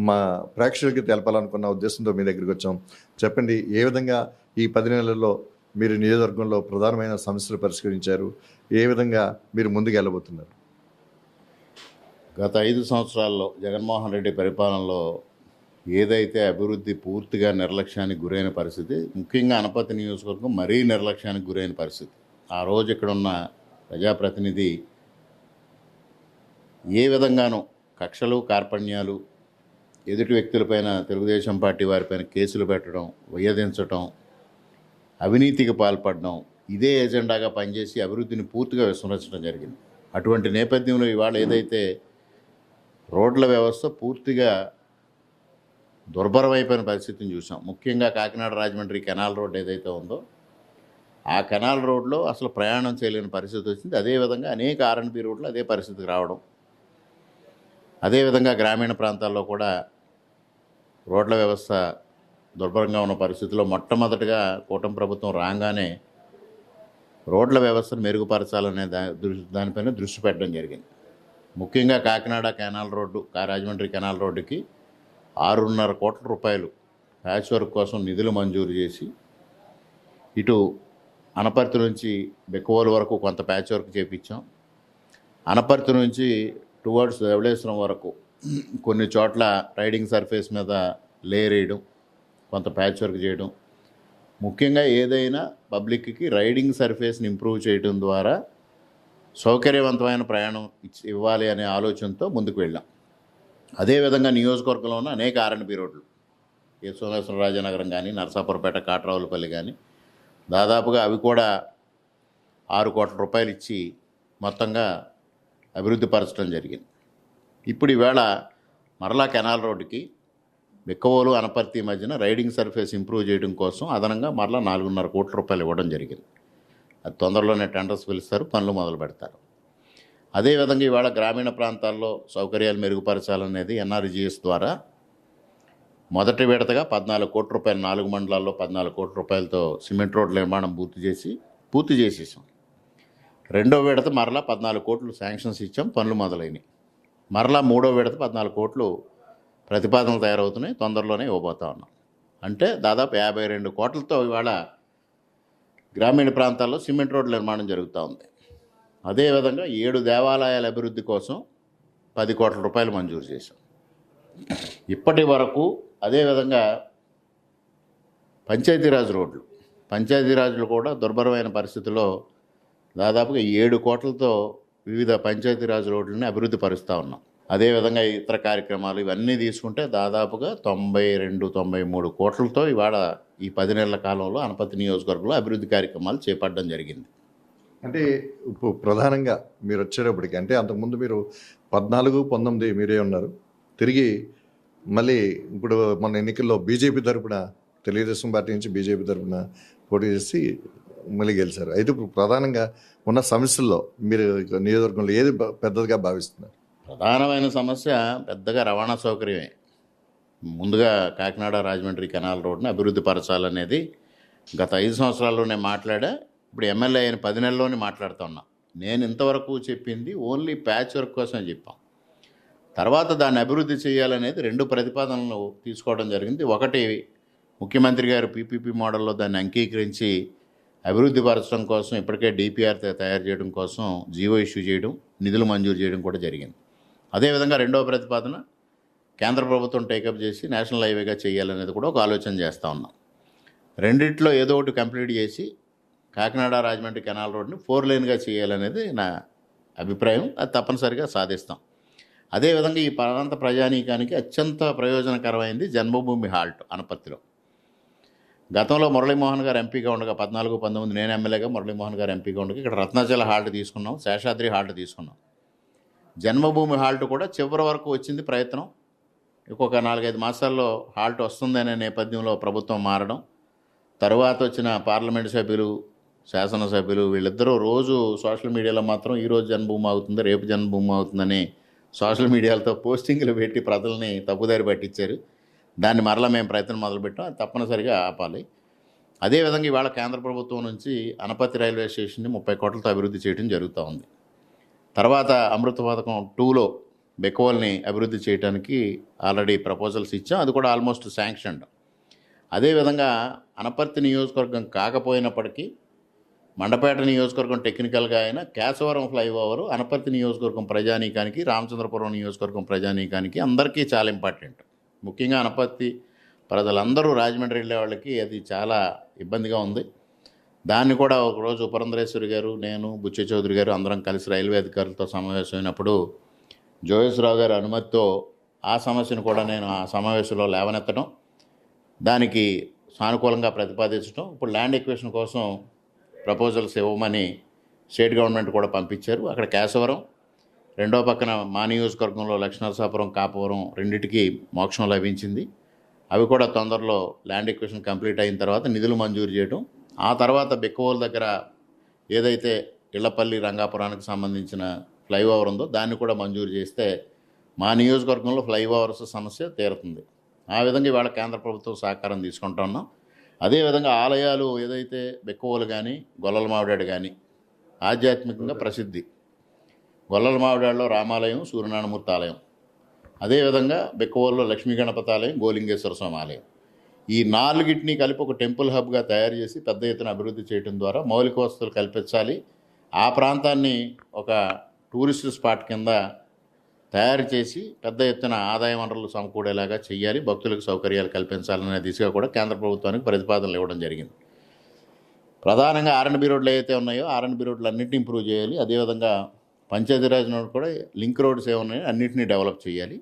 మా ప్రేక్షకులకి తెలపాలనుకున్న ఉద్దేశంతో మీ దగ్గరికి వచ్చాం. చెప్పండి, ఏ విధంగా ఈ 10 నెలల్లో మీరు నియోజకవర్గంలో ప్రధానమైన సమస్యలు పరిష్కరించారు, ఏ విధంగా మీరు ముందుకు వెళ్ళబోతున్నారు? గత 5 సంవత్సరాల్లో జగన్మోహన్ రెడ్డి పరిపాలనలో ఏదైతే అభివృద్ధి పూర్తిగా నిర్లక్ష్యానికి గురైన పరిస్థితి, ముఖ్యంగా అనపర్తి నియోజకవర్గం మరీ నిర్లక్ష్యానికి గురైన పరిస్థితి. ఆ రోజు ఇక్కడ ఉన్న ప్రజాప్రతినిధి ఏ విధంగానూ కక్షలు కార్పణ్యాలు, ఎదుటి వ్యక్తులపైన తెలుగుదేశం పార్టీ వారిపైన కేసులు పెట్టడం, వేధించడం, అవినీతికి పాల్పడడం, ఇదే ఎజెండాగా పనిచేసి అభివృద్ధిని పూర్తిగా విస్మరించడం జరిగింది. అటువంటి నేపథ్యంలో ఇవాళ ఏదైతే రోడ్ల వ్యవస్థ పూర్తిగా దుర్భరమైపోయిన పరిస్థితిని చూసాం. ముఖ్యంగా కాకినాడ రాజమండ్రి కెనాల్ రోడ్ ఏదైతే ఉందో ఆ కెనాల్ రోడ్లో అసలు ప్రయాణం చేయలేని పరిస్థితి వచ్చింది. అదేవిధంగా అనేక ఆర్ఎన్బి రోడ్లు అదే పరిస్థితికి రావడం, అదేవిధంగా గ్రామీణ ప్రాంతాల్లో కూడా రోడ్ల వ్యవస్థ దుర్భరంగా ఉన్న పరిస్థితిలో మొట్టమొదటిగా కూటమి ప్రభుత్వం రాగానే రోడ్ల వ్యవస్థను మెరుగుపరచాలనే దానిపైన దృష్టి పెట్టడం జరిగింది. ముఖ్యంగా Kakinada canal road, Rajahmundry canal రోడ్డుకి 6.5 కోట్ల రూపాయలు ప్యాచ్ వర్క్ కోసం నిధులు మంజూరు చేసి, ఇటు అనపర్తి నుంచి బెక్కవోలు వరకు కొంత ప్యాచ్ వర్క్ చేయించాం. అనపర్తి నుంచి టువర్డ్స్ ధవళేశ్వరం వరకు కొన్ని చోట్ల రైడింగ్ సర్ఫేస్ మీద లేయర్ వేయడం, కొంత ప్యాచ్ వర్క్ చేయడం. ముఖ్యంగా ఏదైనా పబ్లిక్కి రైడింగ్ సర్ఫేస్ని ఇంప్రూవ్ చేయడం ద్వారా సౌకర్యవంతమైన ప్రయాణం ఇవ్వాలి అనే ఆలోచనతో ముందుకు వెళ్ళాం. అదేవిధంగా నియోజకవర్గంలో ఉన్న అనేక ఆర్ఎన్బి రోడ్లు, సోమేశ్వర రాజానగరం కానీ, నరసాపురపేట, కాట్రావులపల్లి కానీ, దాదాపుగా అవి కూడా 6 కోట్ల రూపాయలు ఇచ్చి మొత్తంగా అభివృద్ధి పరచడం జరిగింది. ఇప్పుడు ఈవేళ మరలా కెనాల్ రోడ్డుకి బెక్కవోలు అనపర్తి మధ్యన రైడింగ్ సర్ఫేస్ ఇంప్రూవ్ చేయడం కోసం అదనంగా మరలా 4.5 కోట్ల రూపాయలు ఇవ్వడం జరిగింది. అది తొందరలోనే టెండర్స్ పిలుస్తారు, పనులు మొదలు పెడతారు. అదేవిధంగా ఇవాళ గ్రామీణ ప్రాంతాల్లో సౌకర్యాలు మెరుగుపరచాలనేది ఎన్ఆర్జీఎస్ ద్వారా మొదటి విడతగా 14 కోట్ల రూపాయలు, 4 మండలాల్లో 14 కోట్ల రూపాయలతో సిమెంట్ రోడ్ల నిర్మాణం పూర్తి చేసేసాం. రెండో విడత మరలా 14 కోట్లు శాంక్షన్స్ ఇచ్చాం, పనులు మొదలైనవి. మరలా మూడో విడత 14 కోట్లు ప్రతిపాదనలు తయారవుతున్నాయి, తొందరలోనే ఇవ్వబోతా ఉన్నాం. అంటే దాదాపు 52 కోట్లతో ఇవాళ గ్రామీణ ప్రాంతాల్లో సిమెంట్ రోడ్ల నిర్మాణం జరుగుతూ ఉంది. అదేవిధంగా 7 దేవాలయాల అభివృద్ధి కోసం 10 కోట్ల రూపాయలు మంజూరు చేశాం ఇప్పటి వరకు. అదేవిధంగా పంచాయతీరాజులు కూడా దుర్భరమైన పరిస్థితిలో దాదాపుగా 7 కోట్లతో వివిధ పంచాయతీరాజ్ రోడ్లని అభివృద్ధి పరుస్తూ ఉన్నాం. అదేవిధంగా ఇతర కార్యక్రమాలు ఇవన్నీ తీసుకుంటే దాదాపుగా 92-93 కోట్లతో ఇవాళ ఈ 10 నెలల కాలంలో అనపర్తి నియోజకవర్గంలో అభివృద్ధి కార్యక్రమాలు చేపట్టడం జరిగింది. అంటే ఇప్పుడు ప్రధానంగా మీరు వచ్చేటప్పటికి, అంటే అంతకుముందు మీరు 14-19 మీరే ఉన్నారు, తిరిగి మళ్ళీ ఇప్పుడు మన ఎన్నికల్లో బీజేపీ తరపున, తెలుగుదేశం పార్టీ నుంచి బీజేపీ తరపున పోటీ చేసి మళ్ళీ గెలిచారు. అయితే ఇప్పుడు ప్రధానంగా ఉన్న సమస్యల్లో మీరు నియోజకవర్గంలో ఏది పెద్దదిగా భావిస్తున్నారు? ప్రధానమైన సమస్య పెద్దగా రవాణా సౌకర్యమే. ముందుగా కాకినాడ రాజమండ్రి కెనాల్ రోడ్ని అభివృద్ధి పరచాలనేది గత 5 సంవత్సరాల్లోనే మాట్లాడా. ఇప్పుడు ఎమ్మెల్యే అయిన 10 నెలల్లోనే మాట్లాడుతూ ఉన్నా. నేను ఇంతవరకు చెప్పింది ఓన్లీ ప్యాచ్ వర్క్ కోసమే చెప్పాం. తర్వాత దాన్ని అభివృద్ధి చేయాలనేది 2 ప్రతిపాదనలు తీసుకోవడం జరిగింది. ఒకటి, ముఖ్యమంత్రి గారు పీపీపీ మోడల్లో దాన్ని అంగీకరించి అభివృద్ధి పరచడం కోసం ఇప్పటికే డిపిఆర్ తయారు చేయడం కోసం జీవో ఇష్యూ చేయడం, నిధులు మంజూరు చేయడం కూడా జరిగింది. అదేవిధంగా రెండవ ప్రతిపాదన కేంద్ర ప్రభుత్వం టేకప్ చేసి నేషనల్ హైవేగా చేయాలనేది కూడా ఒక ఆలోచన చేస్తూ ఉన్నాం. రెండిట్లో ఏదో ఒకటి కంప్లీట్ చేసి కాకినాడ రాజమండ్రి కెనాల్ రోడ్ని 4 లేన్గా చేయాలనేది నా అభిప్రాయం. అది తప్పనిసరిగా సాధిస్తాం. అదేవిధంగా ఈ ప్రాంత ప్రజానీకానికి అత్యంత ప్రయోజనకరమైంది జన్మభూమి హాల్ట్ అనపత్తిలో. గతంలో మురళీమోహన్ గారు ఎంపీగా ఉండగా 14-19 నేను ఎమ్మెల్యేగా, మురళీమోహన్ గారు ఎంపీగా ఉండగా ఇక్కడ రత్నాచల హాల్ట్ తీసుకున్నాం, శేషాద్రి హాల్ట్ తీసుకున్నాం. జన్మభూమి హాల్ట్ కూడా చివరి వరకు వచ్చింది ప్రయత్నం. ఇంకొక 4-5 మాసాల్లో హాల్ట్ వస్తుందనే నేపథ్యంలో ప్రభుత్వం మారడం, తరువాత వచ్చిన పార్లమెంటు సభ్యులు, శాసనసభ్యులు వీళ్ళిద్దరూ రోజు సోషల్ మీడియాలో మాత్రం ఈరోజు జన్మభూమి అవుతుంది, రేపు జన్మభూమి అవుతుందని సోషల్ మీడియాలతో పోస్టింగ్లు పెట్టి ప్రజల్ని తప్పుదారి పట్టించారు. దాన్ని మరలా మేము ప్రయత్నం మొదలుపెట్టాం. అది తప్పనిసరిగా ఆపాలి. అదేవిధంగా ఇవాళ కేంద్ర ప్రభుత్వం నుంచి అనపత్తి రైల్వే స్టేషన్ని 30 కోట్లతో అభివృద్ధి చేయడం జరుగుతూ ఉంది. తర్వాత అమృత పథకం 2లో బెకోవల్ని అభివృద్ధి చేయడానికి ఆల్రెడీ ప్రపోజల్స్ ఇచ్చాం. అది కూడా ఆల్మోస్ట్ శాంక్షన్డ్. అదేవిధంగా అనపర్తి నియోజకవర్గం కాకపోయినప్పటికీ మండపేట నియోజకవర్గం టెక్నికల్గా అయినా కేశవరం ఫ్లైఓవర్ అనపర్తి నియోజకవర్గం ప్రజానీకానికి, రామచంద్రపురం నియోజకవర్గం ప్రజానీకానికి అందరికీ చాలా ఇంపార్టెంట్. ముఖ్యంగా అనపర్తి ప్రజలందరూ రాజమండ్రి వెళ్ళే వాళ్ళకి అది చాలా ఇబ్బందిగా ఉంది. దాన్ని కూడా ఒకరోజు పురంధరేశ్వరి గారు, నేను, బుచ్చ చౌదరి గారు అందరం కలిసి రైల్వే అధికారులతో సమావేశమైనప్పుడు జోగేశ్వరరావు గారి అనుమతితో ఆ సమస్యను కూడా నేను ఆ సమావేశంలో లేవనెత్తడం, దానికి సానుకూలంగా ప్రతిపాదించడం, ఇప్పుడు ల్యాండ్ ఎక్వేషన్ కోసం ప్రపోజల్స్ ఇవ్వమని స్టేట్ గవర్నమెంట్ కూడా పంపించారు. అక్కడ కేశవరం, రెండో పక్కన మా నియోజకవర్గంలో లక్ష్మీనరసాపురం, కాపవరం రెండింటికి మోక్షం లభించింది. అవి కూడా తొందరలో ల్యాండ్ ఎక్వేషన్ కంప్లీట్ అయిన తర్వాత నిధులు మంజూరు చేయడం, ఆ తర్వాత బెక్కవోలు దగ్గర ఏదైతే ఇళ్లపల్లి రంగాపురానికి సంబంధించిన ఫ్లైఓవర్ ఉందో దాన్ని కూడా మంజూరు చేస్తే మా నియోజకవర్గంలో ఫ్లైఓవర్స్ సమస్య తీరుతుంది. ఆ విధంగా ఇవాళ కేంద్ర ప్రభుత్వం సహకారం తీసుకుంటా ఉన్నాం. అదేవిధంగా ఆలయాలు ఏదైతే బెక్కవోలు కానీ, గొల్లల మావిడాడు కానీ ఆధ్యాత్మికంగా ప్రసిద్ధి. గొల్లల మావిడాడులో రామాలయం, సూర్యనారాయణమూర్తి ఆలయం, అదేవిధంగా బెక్కవోలులో లక్ష్మీ గణపతి ఆలయం, గోలింగేశ్వర స్వామి ఆలయం. ఈ 4టిని కలిపి ఒక టెంపుల్ హబ్గా తయారు చేసి పెద్ద ఎత్తున అభివృద్ధి చేయడం ద్వారా మౌలిక వసతులు కల్పించాలి. ఆ ప్రాంతాన్ని ఒక టూరిస్ట్ స్పాట్ కింద తయారు చేసి పెద్ద ఎత్తున ఆదాయ వనరులు సమకూడేలాగా చేయాలి, భక్తులకు సౌకర్యాలు కల్పించాలనే దిశగా కూడా కేంద్ర ప్రభుత్వానికి ప్రతిపాదనలు ఇవ్వడం జరిగింది. ప్రధానంగా R&B రోడ్లు ఏవైతే ఉన్నాయో R&B రోడ్లు అన్నింటినీ ఇంప్రూవ్ చేయాలి. అదేవిధంగా పంచాయతీరాజ్ రోడ్ కూడా లింక్ రోడ్స్ ఏమున్నాయో అన్నింటినీ డెవలప్ చేయాలి.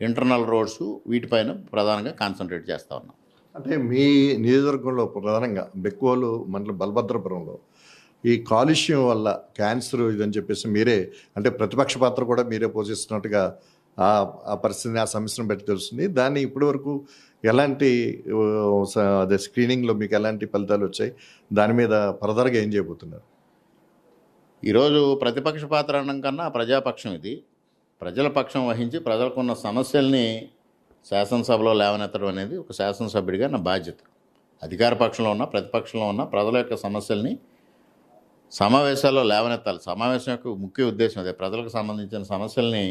ఇంటర్నల్ రోడ్స్ వీటిపైన ప్రధానంగా కాన్సన్ట్రేట్ చేస్తూ ఉన్నాం. అంటే మీ నియోజకవర్గంలో ప్రధానంగా బెక్కువలు మండలం బలభద్రపురంలో ఈ కాలుష్యం వల్ల క్యాన్సర్ ఇదని చెప్పేసి మీరే, అంటే ప్రతిపక్ష పాత్ర కూడా మీరే పోషిస్తున్నట్టుగా ఆ పరిస్థితిని, ఆ సమస్యను బట్టి తెలుస్తుంది. దాన్ని ఇప్పటి వరకు ఎలాంటి అదే స్క్రీనింగ్లో మీకు ఎలాంటి ఫలితాలు వచ్చాయి? దాని మీద ఫర్దర్గా ఏం చేయబోతున్నారు? ఈరోజు ప్రతిపక్ష పాత్ర అనడం కన్నా ప్రజాపక్షం ఇది. ప్రజల పక్షం వహించి ప్రజలకున్న సమస్యల్ని శాసనసభలో లేవనెత్తడం అనేది ఒక శాసనసభ్యుడిగా నా బాధ్యత. అధికార పక్షంలో ఉన్న, ప్రతిపక్షంలో ఉన్న ప్రజల యొక్క సమస్యల్ని సమావేశాల్లో లేవనెత్తాలి. సమావేశం యొక్క ముఖ్య ఉద్దేశం అదే. ప్రజలకు సంబంధించిన సమస్యల్ని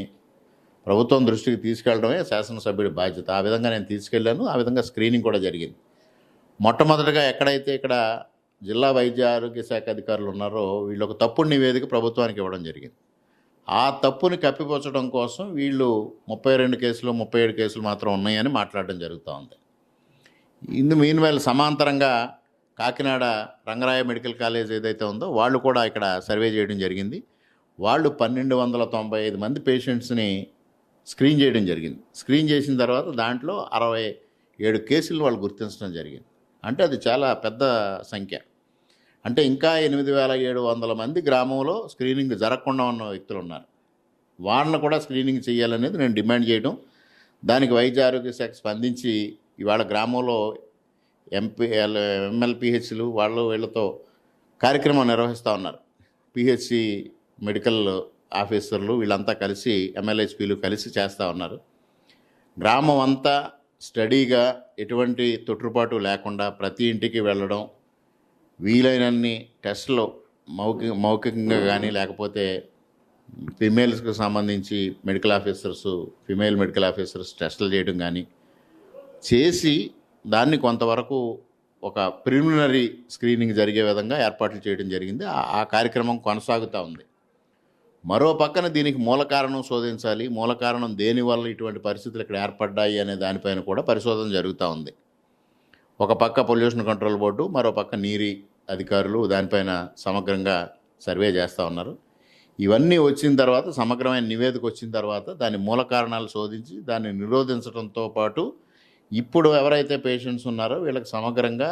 ప్రభుత్వం దృష్టికి తీసుకెళ్లడమే శాసనసభ్యుడి బాధ్యత. ఆ విధంగా నేను తీసుకెళ్లాను. ఆ విధంగా స్క్రీనింగ్ కూడా జరిగింది. మొట్టమొదటిగా ఎక్కడైతే ఇక్కడ జిల్లా వైద్య ఆరోగ్య శాఖ అధికారులు ఉన్నారో వీళ్ళు ఒక తప్పుడు నివేదిక ప్రభుత్వానికి ఇవ్వడం జరిగింది. ఆ తప్పుని కప్పిపుచ్చడం కోసం వీళ్ళు 32 కేసులు 37 కేసులు మాత్రం ఉన్నాయని మాట్లాడడం జరుగుతూ ఉంది. మీన్వేళ సమాంతరంగా కాకినాడ రంగరాయ మెడికల్ కాలేజ్ ఏదైతే ఉందో వాళ్ళు కూడా ఇక్కడ సర్వే చేయడం జరిగింది. వాళ్ళు 1295 మంది పేషెంట్స్ని స్క్రీన్ చేయడం జరిగింది. స్క్రీన్ చేసిన తర్వాత దాంట్లో 67 కేసులు వాళ్ళు గుర్తించడం జరిగింది. అంటే అది చాలా పెద్ద సంఖ్య. అంటే ఇంకా 8700 మంది గ్రామంలో స్క్రీనింగ్ జరగకుండా ఉన్న వ్యక్తులు ఉన్నారు. వాళ్ళని కూడా స్క్రీనింగ్ చేయాలనేది నేను డిమాండ్ చేయడం, దానికి వైద్య ఆరోగ్య శాఖ స్పందించి ఇవాళ గ్రామంలో ఎంఎల్పిహెచ్లు వీళ్ళతో కార్యక్రమం నిర్వహిస్తూ ఉన్నారు. పిహెచ్సి మెడికల్ ఆఫీసర్లు వీళ్ళంతా కలిసి ఎంఎల్హెచ్పీలు కలిసి చేస్తూ ఉన్నారు. గ్రామం అంతా స్టడీగా ఎటువంటి తొట్టుపాటు లేకుండా ప్రతి ఇంటికి వెళ్ళడం, వీలైనన్ని టెస్టులు మౌఖికంగా కానీ లేకపోతే ఫిమేల్స్కి సంబంధించి ఫిమేల్ మెడికల్ ఆఫీసర్స్ టెస్టులు చేయడం కానీ చేసి దాన్ని కొంతవరకు ఒక ప్రిలిమినరీ స్క్రీనింగ్ జరిగే విధంగా ఏర్పాట్లు చేయడం జరిగింది. ఆ కార్యక్రమం కొనసాగుతూ ఉంది. మరో పక్కన దీనికి మూల కారణం శోధించాలి. మూల కారణం దేనివల్ల ఇటువంటి పరిస్థితులు ఇక్కడ ఏర్పడ్డాయి అనే దానిపైన కూడా పరిశోధన జరుగుతూ ఉంది. ఒక పక్క పొల్యూషన్ కంట్రోల్ బోర్డు, మరో పక్క నీరి అధికారులు దానిపైన సమగ్రంగా సర్వే చేస్తూ ఉన్నారు. ఇవన్నీ వచ్చిన తర్వాత, సమగ్రమైన నివేదిక వచ్చిన తర్వాత దాని మూల కారణాలు శోధించి దాన్ని నిరోధించడంతో పాటు ఇప్పుడు ఎవరైతే పేషెంట్స్ ఉన్నారో వీళ్ళకి సమగ్రంగా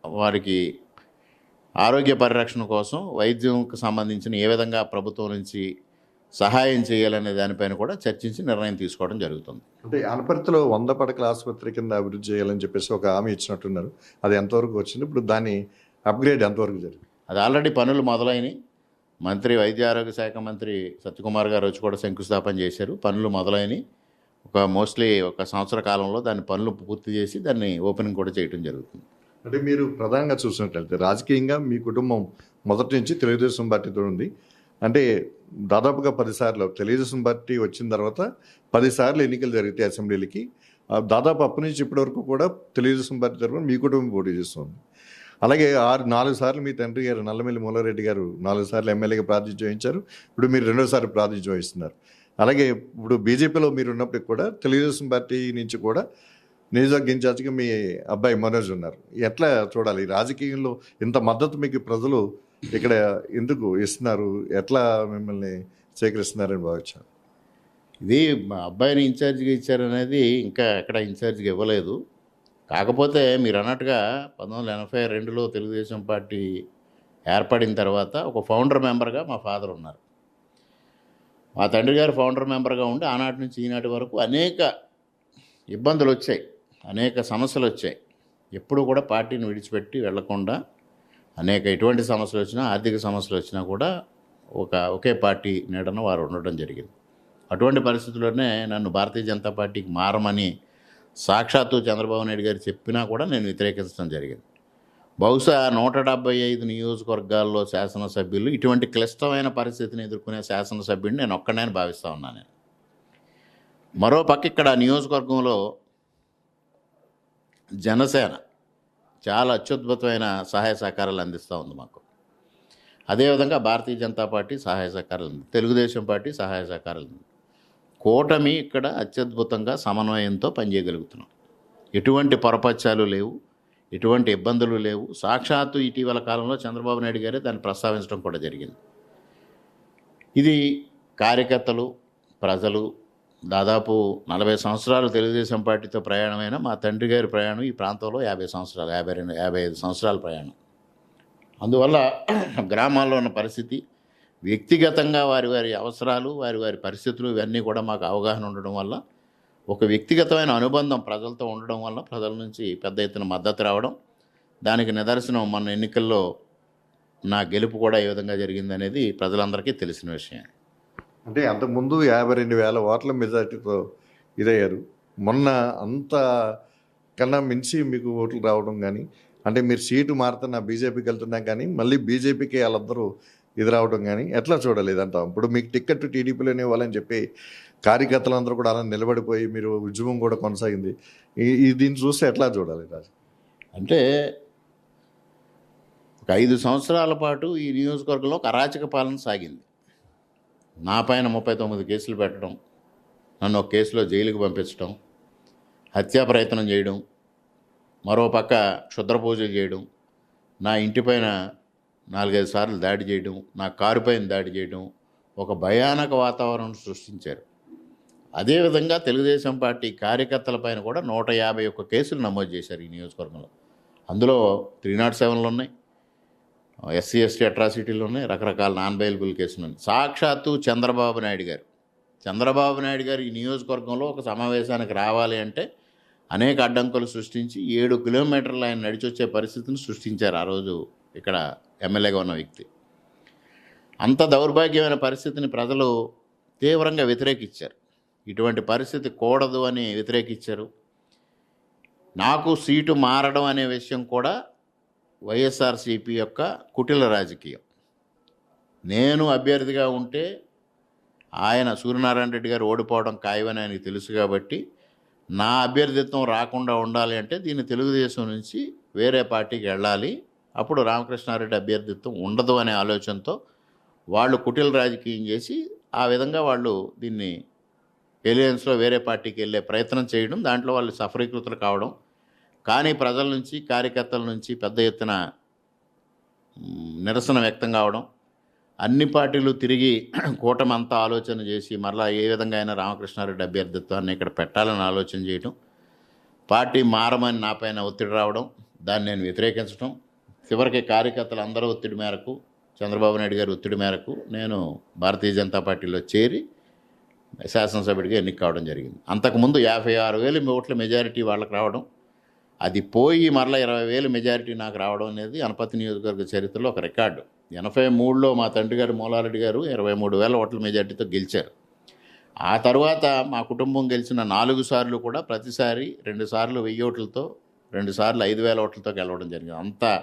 వారికి ఆరోగ్య పరిరక్షణ కోసం వైద్యంకి సంబంధించిన ఏ విధంగా ప్రభుత్వం నుంచి సహాయం చేయాలనే దానిపైన కూడా చర్చించి నిర్ణయం తీసుకోవడం జరుగుతుంది. అంటే అనపర్తిలో 100 పడకల ఆసుపత్రి కింద అభివృద్ధి చేయాలని చెప్పేసి ఒక హామీ ఇచ్చినట్టున్నారు. అది ఎంతవరకు వచ్చింది? ఇప్పుడు దాని అప్గ్రేడ్ ఎంతవరకు జరిగింది? అది ఆల్రెడీ పనులు మొదలైనవి. వైద్య ఆరోగ్య శాఖ మంత్రి సత్యకుమార్ గారు వచ్చి కూడా శంకుస్థాపన చేశారు. పనులు మొదలైనవి. మోస్ట్లీ ఒక సంవత్సర కాలంలో దాని పనులు పూర్తి చేసి దాన్ని ఓపెనింగ్ కూడా చేయడం జరుగుతుంది. అంటే మీరు ప్రధానంగా చూసినట్లయితే రాజకీయంగా మీ కుటుంబం మొదటి నుంచి తెలుగుదేశం పార్టీతో ఉంది. అంటే దాదాపుగా 10 సార్లు తెలుగుదేశం పార్టీ వచ్చిన తర్వాత 10 సార్లు ఎన్నికలు జరిగితే అసెంబ్లీలకి, దాదాపు అప్పటి నుంచి ఇప్పటి వరకు కూడా తెలుగుదేశం పార్టీ తరఫున మీ కుటుంబం పోటీ చేస్తుంది. అలాగే 4 సార్లు మీ తండ్రి గారు నల్లమిల్లి మూలారెడ్డి గారు 4 సార్లు ఎమ్మెల్యేగా ప్రాతినిధ్యం వహించారు. ఇప్పుడు మీరు 2వ సారి ప్రాతినిధ్యం వహిస్తున్నారు. అలాగే ఇప్పుడు బీజేపీలో మీరు ఉన్నప్పటికి కూడా తెలుగుదేశం పార్టీ నుంచి కూడా నియోజకవర్గ ఇన్ఛార్జిగా మీ అబ్బాయి మనోజ్ ఉన్నారు. ఎట్లా చూడాలి? రాజకీయంలో ఇంత మద్దతు మీకు ప్రజలు ఇక్కడ ఎందుకు ఇస్తున్నారు? ఎట్లా మిమ్మల్ని స్వీకరిస్తున్నారని భావించారు? ఇది మా అబ్బాయిని ఇన్ఛార్జిగా ఇచ్చారనేది ఇంకా ఎక్కడ ఇన్ఛార్జిగా ఇవ్వలేదు. కాకపోతే మీరు అన్నట్టుగా 1982లో తెలుగుదేశం పార్టీ ఏర్పడిన తర్వాత ఒక ఫౌండర్ మెంబర్గా మా ఫాదర్ ఉన్నారు. మా తండ్రి గారు ఫౌండర్ మెంబర్గా ఉండి ఆనాటి నుంచి ఈనాటి వరకు అనేక ఇబ్బందులు వచ్చాయి, అనేక సమస్యలు వచ్చాయి. ఎప్పుడు కూడా పార్టీని విడిచిపెట్టి వెళ్లకుండా ఎటువంటి సమస్యలు వచ్చినా, ఆర్థిక సమస్యలు వచ్చినా కూడా ఒకే పార్టీ నీడన వారు ఉండడం జరిగింది. అటువంటి పరిస్థితుల్లోనే నన్ను భారతీయ జనతా పార్టీకి మారమని సాక్షాత్తు చంద్రబాబు నాయుడు గారు చెప్పినా కూడా నేను వ్యతిరేకించడం జరిగింది. బహుశా 175 నియోజకవర్గాల్లో శాసనసభ్యులు ఇటువంటి క్లిష్టమైన పరిస్థితిని ఎదుర్కొనే శాసనసభ్యుడిని నేను ఒక్కనే భావిస్తూ ఉన్నాను. మరో పక్క ఇక్కడ నియోజకవర్గంలో జనసేన చాలా అత్యద్భుతమైన సహాయ సహకారాలు అందిస్తూ ఉంది మాకు. అదేవిధంగా భారతీయ జనతా పార్టీ సహాయ సహకారాలు, తెలుగుదేశం పార్టీ సహాయ సహకారాలు, కూటమి ఇక్కడ అత్యద్భుతంగా సమన్వయంతో పనిచేయగలుగుతున్నాం. ఎటువంటి పొరపచ్చాలు లేవు, ఎటువంటి ఇబ్బందులు లేవు. సాక్షాత్తు ఇటీవల కాలంలో చంద్రబాబు నాయుడు గారే దాన్ని ప్రస్తావించడం కూడా జరిగింది. ఇది కార్యకర్తలు, ప్రజలు దాదాపు 40 సంవత్సరాలు తెలుగుదేశం పార్టీతో ప్రయాణమైన మా తండ్రి గారి ప్రయాణం ఈ ప్రాంతంలో 50 సంవత్సరాలు, 55 సంవత్సరాల ప్రయాణం. అందువల్ల గ్రామాల్లో ఉన్న పరిస్థితి, వ్యక్తిగతంగా వారి అవసరాలు, వారి పరిస్థితులు ఇవన్నీ కూడా మాకు అవగాహన ఉండడం వల్ల, ఒక వ్యక్తిగతమైన అనుబంధం ప్రజలతో ఉండడం వల్ల ప్రజల నుంచి పెద్ద ఎత్తున మద్దతు రావడం, దానికి నిదర్శనం మన ఎన్నికల్లో నా గెలుపు కూడా ఏ విధంగా జరిగిందనేది ప్రజలందరికీ తెలిసిన విషయం. అంటే అంతకుముందు 52,000 ఓట్ల మెజార్టీతో ఇదయ్యారు. మొన్న అంత కన్నా మించి మీకు ఓట్లు రావడం కానీ, అంటే మీరు సీటు మారుతున్నా బీజేపీకి వెళ్తున్నా కానీ మళ్ళీ బీజేపీకి వాళ్ళందరూ ఇది రావడం కానీ ఎట్లా చూడాలి ఇదంతా? ఇప్పుడు మీకు టికెట్ టీడీపీలోనే ఇవ్వాలని చెప్పి కార్యకర్తలందరూ కూడా అలా నిలబడిపోయి మీరు ఉద్యమం కూడా కొనసాగింది. దీన్ని చూస్తే ఎట్లా చూడాలి రాజు? అంటే ఒక 5 సంవత్సరాల పాటు ఈ నియోజకవర్గంలో ఒక అరాచక పాలన సాగింది. నా పైన 39 కేసులు పెట్టడం, నన్ను ఒక కేసులో జైలుకి పంపించడం, హత్యా ప్రయత్నం చేయడం, మరో పక్క క్షుద్ర పూజలు చేయడం, నా ఇంటిపైన 4-5 సార్లు దాడి చేయడం, నా కారు పైన దాడి చేయడం, ఒక భయానక వాతావరణం సృష్టించారు. అదేవిధంగా తెలుగుదేశం పార్టీ కార్యకర్తల పైన కూడా 151 కేసులు నమోదు చేశారు ఈ నియోజకవర్గంలో. అందులో 307లు ఉన్నాయి, SC ST అట్రాసిటీలు ఉన్నాయి, రకరకాల నాన్ బెయిలబుల్ కేసులు ఉన్నాయి. సాక్షాత్తు చంద్రబాబు నాయుడు గారు చంద్రబాబు నాయుడు గారు ఈ నియోజకవర్గంలో ఒక సమావేశానికి రావాలి అంటే అనేక అడ్డంకులు సృష్టించి 7 కిలోమీటర్లు ఆయన నడిచి వచ్చే పరిస్థితిని సృష్టించారు ఆ రోజు ఇక్కడ ఎమ్మెల్యేగా ఉన్న వ్యక్తి. అంత దౌర్భాగ్యమైన పరిస్థితిని ప్రజలు తీవ్రంగా వ్యతిరేకించారు. ఇటువంటి పరిస్థితి కూడదు అని వ్యతిరేకించారు. నాకు సీటు మారడం అనే విషయం కూడా వైఎస్ఆర్సీపీ యొక్క కుటిల రాజకీయం. నేను అభ్యర్థిగా ఉంటే ఆయన సూర్యనారాయణ రెడ్డి గారు ఓడిపోవడం ఖాయమని ఆయనకి తెలుసు కాబట్టి నా అభ్యర్థిత్వం రాకుండా ఉండాలి అంటే దీన్ని తెలుగుదేశం నుంచి వేరే పార్టీకి వెళ్ళాలి, అప్పుడు రామకృష్ణారెడ్డి అభ్యర్థిత్వం ఉండదు అనే ఆలోచనతో వాళ్ళు కుటిల రాజకీయం చేసి ఆ విధంగా వాళ్ళు దీన్ని ఎలియన్స్లో వేరే పార్టీకి వెళ్ళే ప్రయత్నం చేయడం, దాంట్లో వాళ్ళు సఫలీకృతులు కావడం. కానీ ప్రజల నుంచి కార్యకర్తల నుంచి పెద్ద ఎత్తున నిరసన వ్యక్తం కావడం, అన్ని పార్టీలు తిరిగి కూటమి అంతా ఆలోచన చేసి మరలా ఏ విధంగా అయినా రామకృష్ణారెడ్డి అభ్యర్థిత్వాన్ని ఇక్కడ పెట్టాలని ఆలోచన చేయడం, పార్టీ మారమని నా పైన ఒత్తిడి రావడం, దాన్ని నేను వ్యతిరేకించడం, చివరికి కార్యకర్తలు అందరూ ఒత్తిడి మేరకు, చంద్రబాబు నాయుడు గారి ఒత్తిడి మేరకు నేను భారతీయ జనతా పార్టీలో చేరి శాసనసభ్యుడిగా ఎన్నిక కావడం జరిగింది. అంతకుముందు 56,000 ఓట్ల మెజారిటీ వాళ్ళకి రావడం, అది పోయి మరలా 20,000 మెజారిటీ నాకు రావడం అనేది అనపర్తి నియోజకవర్గ చరిత్రలో ఒక రికార్డు. 83లో మా తండ్రి గారు మూలారెడ్డి గారు 23,000 ఓట్ల మెజారిటీతో గెలిచారు. ఆ తర్వాత మా కుటుంబం గెలిచిన 4 సార్లు కూడా ప్రతిసారి 2 సార్లు 1000 ఓట్లతో, 2 సార్లు 5,000 ఓట్లతో గెలవడం జరిగింది. అంతా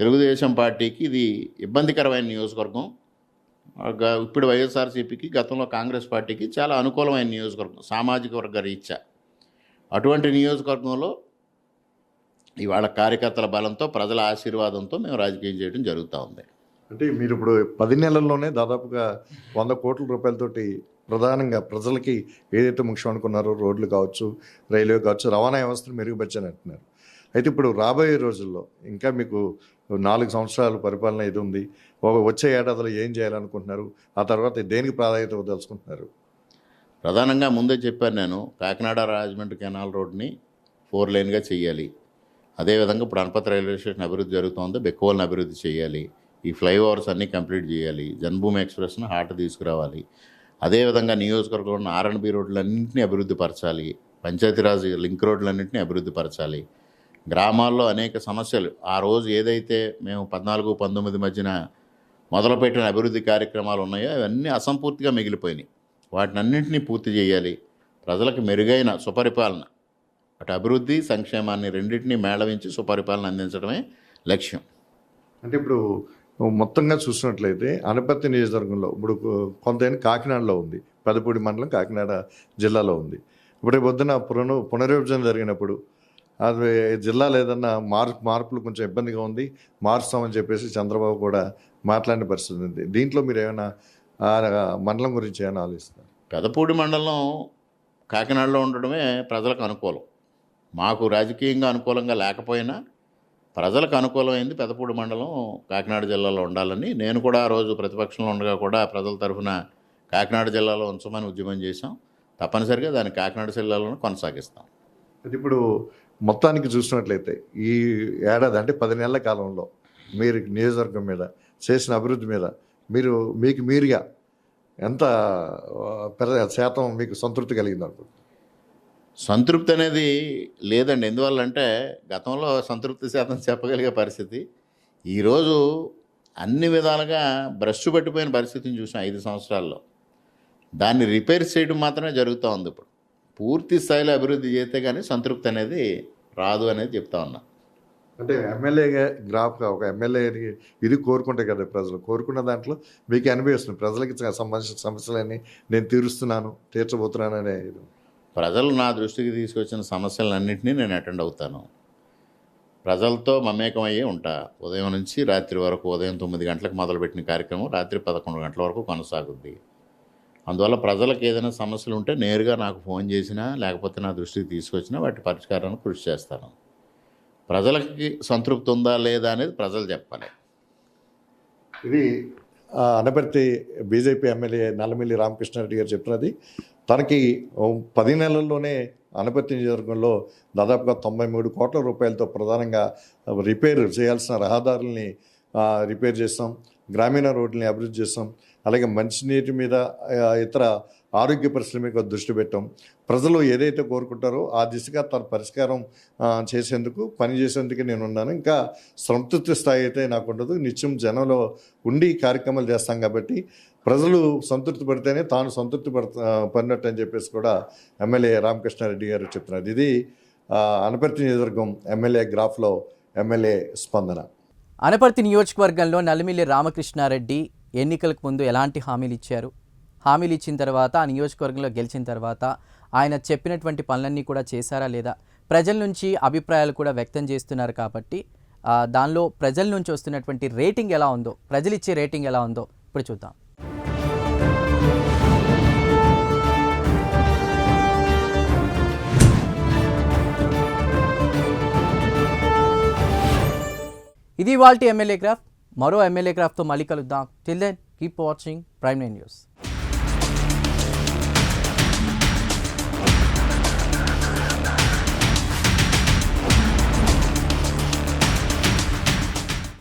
తెలుగుదేశం పార్టీకి ఇది ఇబ్బందికరమైన నియోజకవర్గం. ఇప్పుడు వైఎస్ఆర్సీపీకి, గతంలో కాంగ్రెస్ పార్టీకి చాలా అనుకూలమైన నియోజకవర్గం సామాజిక వర్గ రీత్యా. అటువంటి నియోజకవర్గంలో ఇవాళ కార్యకర్తల బలంతో, ప్రజల ఆశీర్వాదంతో మేము రాజకీయం చేయడం జరుగుతూ ఉంది. అంటే మీరు ఇప్పుడు 10 నెలల్లోనే దాదాపుగా 100 కోట్ల రూపాయలతోటి ప్రధానంగా ప్రజలకి ఏదైతే ముఖ్యం అనుకున్నారో రోడ్లు కావచ్చు, రైల్వే కావచ్చు, రవాణా వ్యవస్థను మెరుగుపరిచాని అంటున్నారు. అయితే ఇప్పుడు రాబోయే రోజుల్లో ఇంకా మీకు 4 సంవత్సరాల పరిపాలన ఇది ఉంది, వచ్చే ఏడాదిలో ఏం చేయాలనుకుంటున్నారు, ఆ తర్వాత దేనికి ప్రాధాన్యత ఇవ్వదలుచుకుంటున్నారు? ప్రధానంగా ముందే చెప్పాను నేను, కాకినాడ రాజమండ్రి కెనాల్ రోడ్ని 4 లేన్గా చేయాలి. అదేవిధంగా ఇప్పుడు అనపర్తి రైల్వే స్టేషన్ అభివృద్ధి జరుగుతోంది, బెక్కువలను అభివృద్ధి చేయాలి. ఈ ఫ్లైఓవర్స్ అన్నీ కంప్లీట్ చేయాలి. జన్మభూమి ఎక్స్ప్రెస్ను హార్ట్ తీసుకురావాలి. అదేవిధంగా నియోజకవర్గంలో ఉన్న R&B రోడ్లన్నింటినీ అభివృద్ధి పరచాలి. పంచాయతీరాజ్ లింక్ రోడ్లన్నింటినీ అభివృద్ధి పరచాలి. గ్రామాల్లో అనేక సమస్యలు, ఆ రోజు ఏదైతే మేము 14-19 మధ్యన మొదలుపెట్టిన అభివృద్ధి కార్యక్రమాలు ఉన్నాయో అవన్నీ అసంపూర్తిగా మిగిలిపోయినాయి. వాటినన్నింటినీ పూర్తి చేయాలి. ప్రజలకు మెరుగైన సుపరిపాలన, అటు అభివృద్ధి సంక్షేమాన్ని రెండింటినీ మేళవించి సుపరిపాలన అందించడమే లక్ష్యం. అంటే ఇప్పుడు మొత్తంగా చూసినట్లయితే అనపర్తి నియోజకవర్గంలో ఇప్పుడు కొంత కాకినాడలో ఉంది, పెదపూడి మండలం కాకినాడ జిల్లాలో ఉంది. ఇప్పుడు పొద్దున పునర్విభజన జరిగినప్పుడు అది జిల్లాలో ఏదన్నా మార్పులు కొంచెం ఇబ్బందిగా ఉంది, మారుస్తామని చెప్పేసి చంద్రబాబు కూడా మాట్లాడిన పరిస్థితి ఉంది. దీంట్లో మీరు ఏమైనా మండలం గురించి ఏమైనా ఆలోచిస్తారు? పెదపూడి మండలం కాకినాడలో ఉండడమే ప్రజలకు అనుకూలం. మాకు రాజకీయంగా అనుకూలంగా లేకపోయినా ప్రజలకు అనుకూలమైంది పెదపూడి మండలం కాకినాడ జిల్లాలో ఉండాలని నేను కూడా ఆ రోజు ప్రతిపక్షంలో ఉండగా కూడా ప్రజల తరఫున కాకినాడ జిల్లాలో ఉంచమని ఉద్యమం చేశాం. తప్పనిసరిగా దాన్ని కాకినాడ జిల్లాలోనే కొనసాగిస్తాం. అది ఇప్పుడు మొత్తానికి చూసినట్లయితే ఈ ఏడాది అంటే 10 నెలల కాలంలో మీరు నియోజకవర్గం మీద చేసిన అభివృద్ధి మీద మీకు మీరుగా ఎంత శాతం మీకు సంతృప్తి కలిగింది అనుకుంటున్నారు? సంతృప్తి అనేది లేదండి. ఎందువల్లంటే గతంలో సంతృప్తి శాతం చెప్పగలిగే పరిస్థితి, ఈరోజు అన్ని విధాలుగా బ్రష్ పట్టిపోయిన పరిస్థితిని చూసాం 5 సంవత్సరాల్లో. దాన్ని రిపేర్ చేయడం మాత్రమే జరుగుతూ ఉంది. ఇప్పుడు పూర్తి స్థాయిలో అభివృద్ధి చేస్తే కానీ సంతృప్తి అనేది రాదు అనేది చెప్తా ఉన్నా. అంటే ఎమ్మెల్యేగా ఒక ఎమ్మెల్యే ఇది కోరుకుంటే కదా ప్రజలు, కోరుకున్న దాంట్లో మీకు అనిపిస్తుంది ప్రజలకి సంబంధించిన సమస్యలన్నీ నేను తీర్చబోతున్నాను అనే ప్రజలు నా దృష్టికి తీసుకొచ్చిన సమస్యలన్నింటినీ నేను అటెండ్ అవుతాను. ప్రజలతో మమేకమయ్యే ఉంటా. ఉదయం నుంచి రాత్రి వరకు, ఉదయం 9 గంటలకు మొదలుపెట్టిన కార్యక్రమం రాత్రి 11 గంటల వరకు కొనసాగుద్ది. అందువల్ల ప్రజలకు ఏదైనా సమస్యలు ఉంటే నేరుగా నాకు ఫోన్ చేసినా లేకపోతే నా దృష్టికి తీసుకొచ్చినా వాటి పరిష్కారానికి కృషి చేస్తాను. ప్రజలకి సంతృప్తి ఉందా లేదా అనేది ప్రజలు చెప్పాలి. ఇది అనపర్తి బీజేపీ ఎమ్మెల్యే నల్లమిల్లి రామకృష్ణారెడ్డి గారు చెప్పినది. తనకి 10 నెలల్లోనే అనపర్తి నియోజకవర్గంలో దాదాపుగా 93 కోట్ల రూపాయలతో ప్రధానంగా రిపేర్ చేయాల్సిన రహదారుల్ని రిపేర్ చేస్తాం, గ్రామీణ రోడ్లని అభివృద్ధి చేస్తాం, అలాగే మంచినీటి మీద ఇతర ఆరోగ్య పరిస్థితుల మీద దృష్టి పెట్టాం. ప్రజలు ఏదైతే కోరుకుంటారో ఆ దిశగా తన పరిష్కారం చేసేందుకు పనిచేసేందుకు నేను ఉన్నాను. ఇంకా సంతృప్తి స్థాయి అయితే నాకు ఉండదు. నిత్యం జనంలో ఉండి కార్యక్రమాలు చేస్తాం కాబట్టి ప్రజలు సంతృప్తి పడితేనే తాను సంతృప్తి పడినట్టు అని చెప్పేసి కూడా ఎమ్మెల్యే రామకృష్ణారెడ్డి గారు చెప్తున్నారు. ఇది అనపర్తి నియోజకవర్గం ఎమ్మెల్యే గ్రాఫ్లో ఎమ్మెల్యే స్పందన. అనపర్తి నియోజకవర్గంలో నల్లిమిల్లి రామకృష్ణారెడ్డి ఎన్నికలకు ముందు ఎలాంటి హామీలు ఇచ్చారు, హామీలు ఇచ్చిన తర్వాత ఆ నియోజకవర్గంలో గెలిచిన తర్వాత ఆయన చెప్పినటువంటి పనులన్నీ కూడా చేశారా లేదా, ప్రజల నుంచి అభిప్రాయాలు కూడా వ్యక్తం చేస్తున్నారు కాబట్టి దానిలో ప్రజల నుంచి వస్తున్నటువంటి రేటింగ్ ఎలా ఉందో, ప్రజలు ఇచ్చే రేటింగ్ ఎలా ఉందో ఇప్పుడు చూద్దాం. ఇది ఇవాల్టి ఎమ్మెల్యే గ్రాఫ్. మరో ఎమ్మెల్యే గ్రాఫ్తో మళ్ళీ కలుద్దాం. Till then keep watching Prime nine news.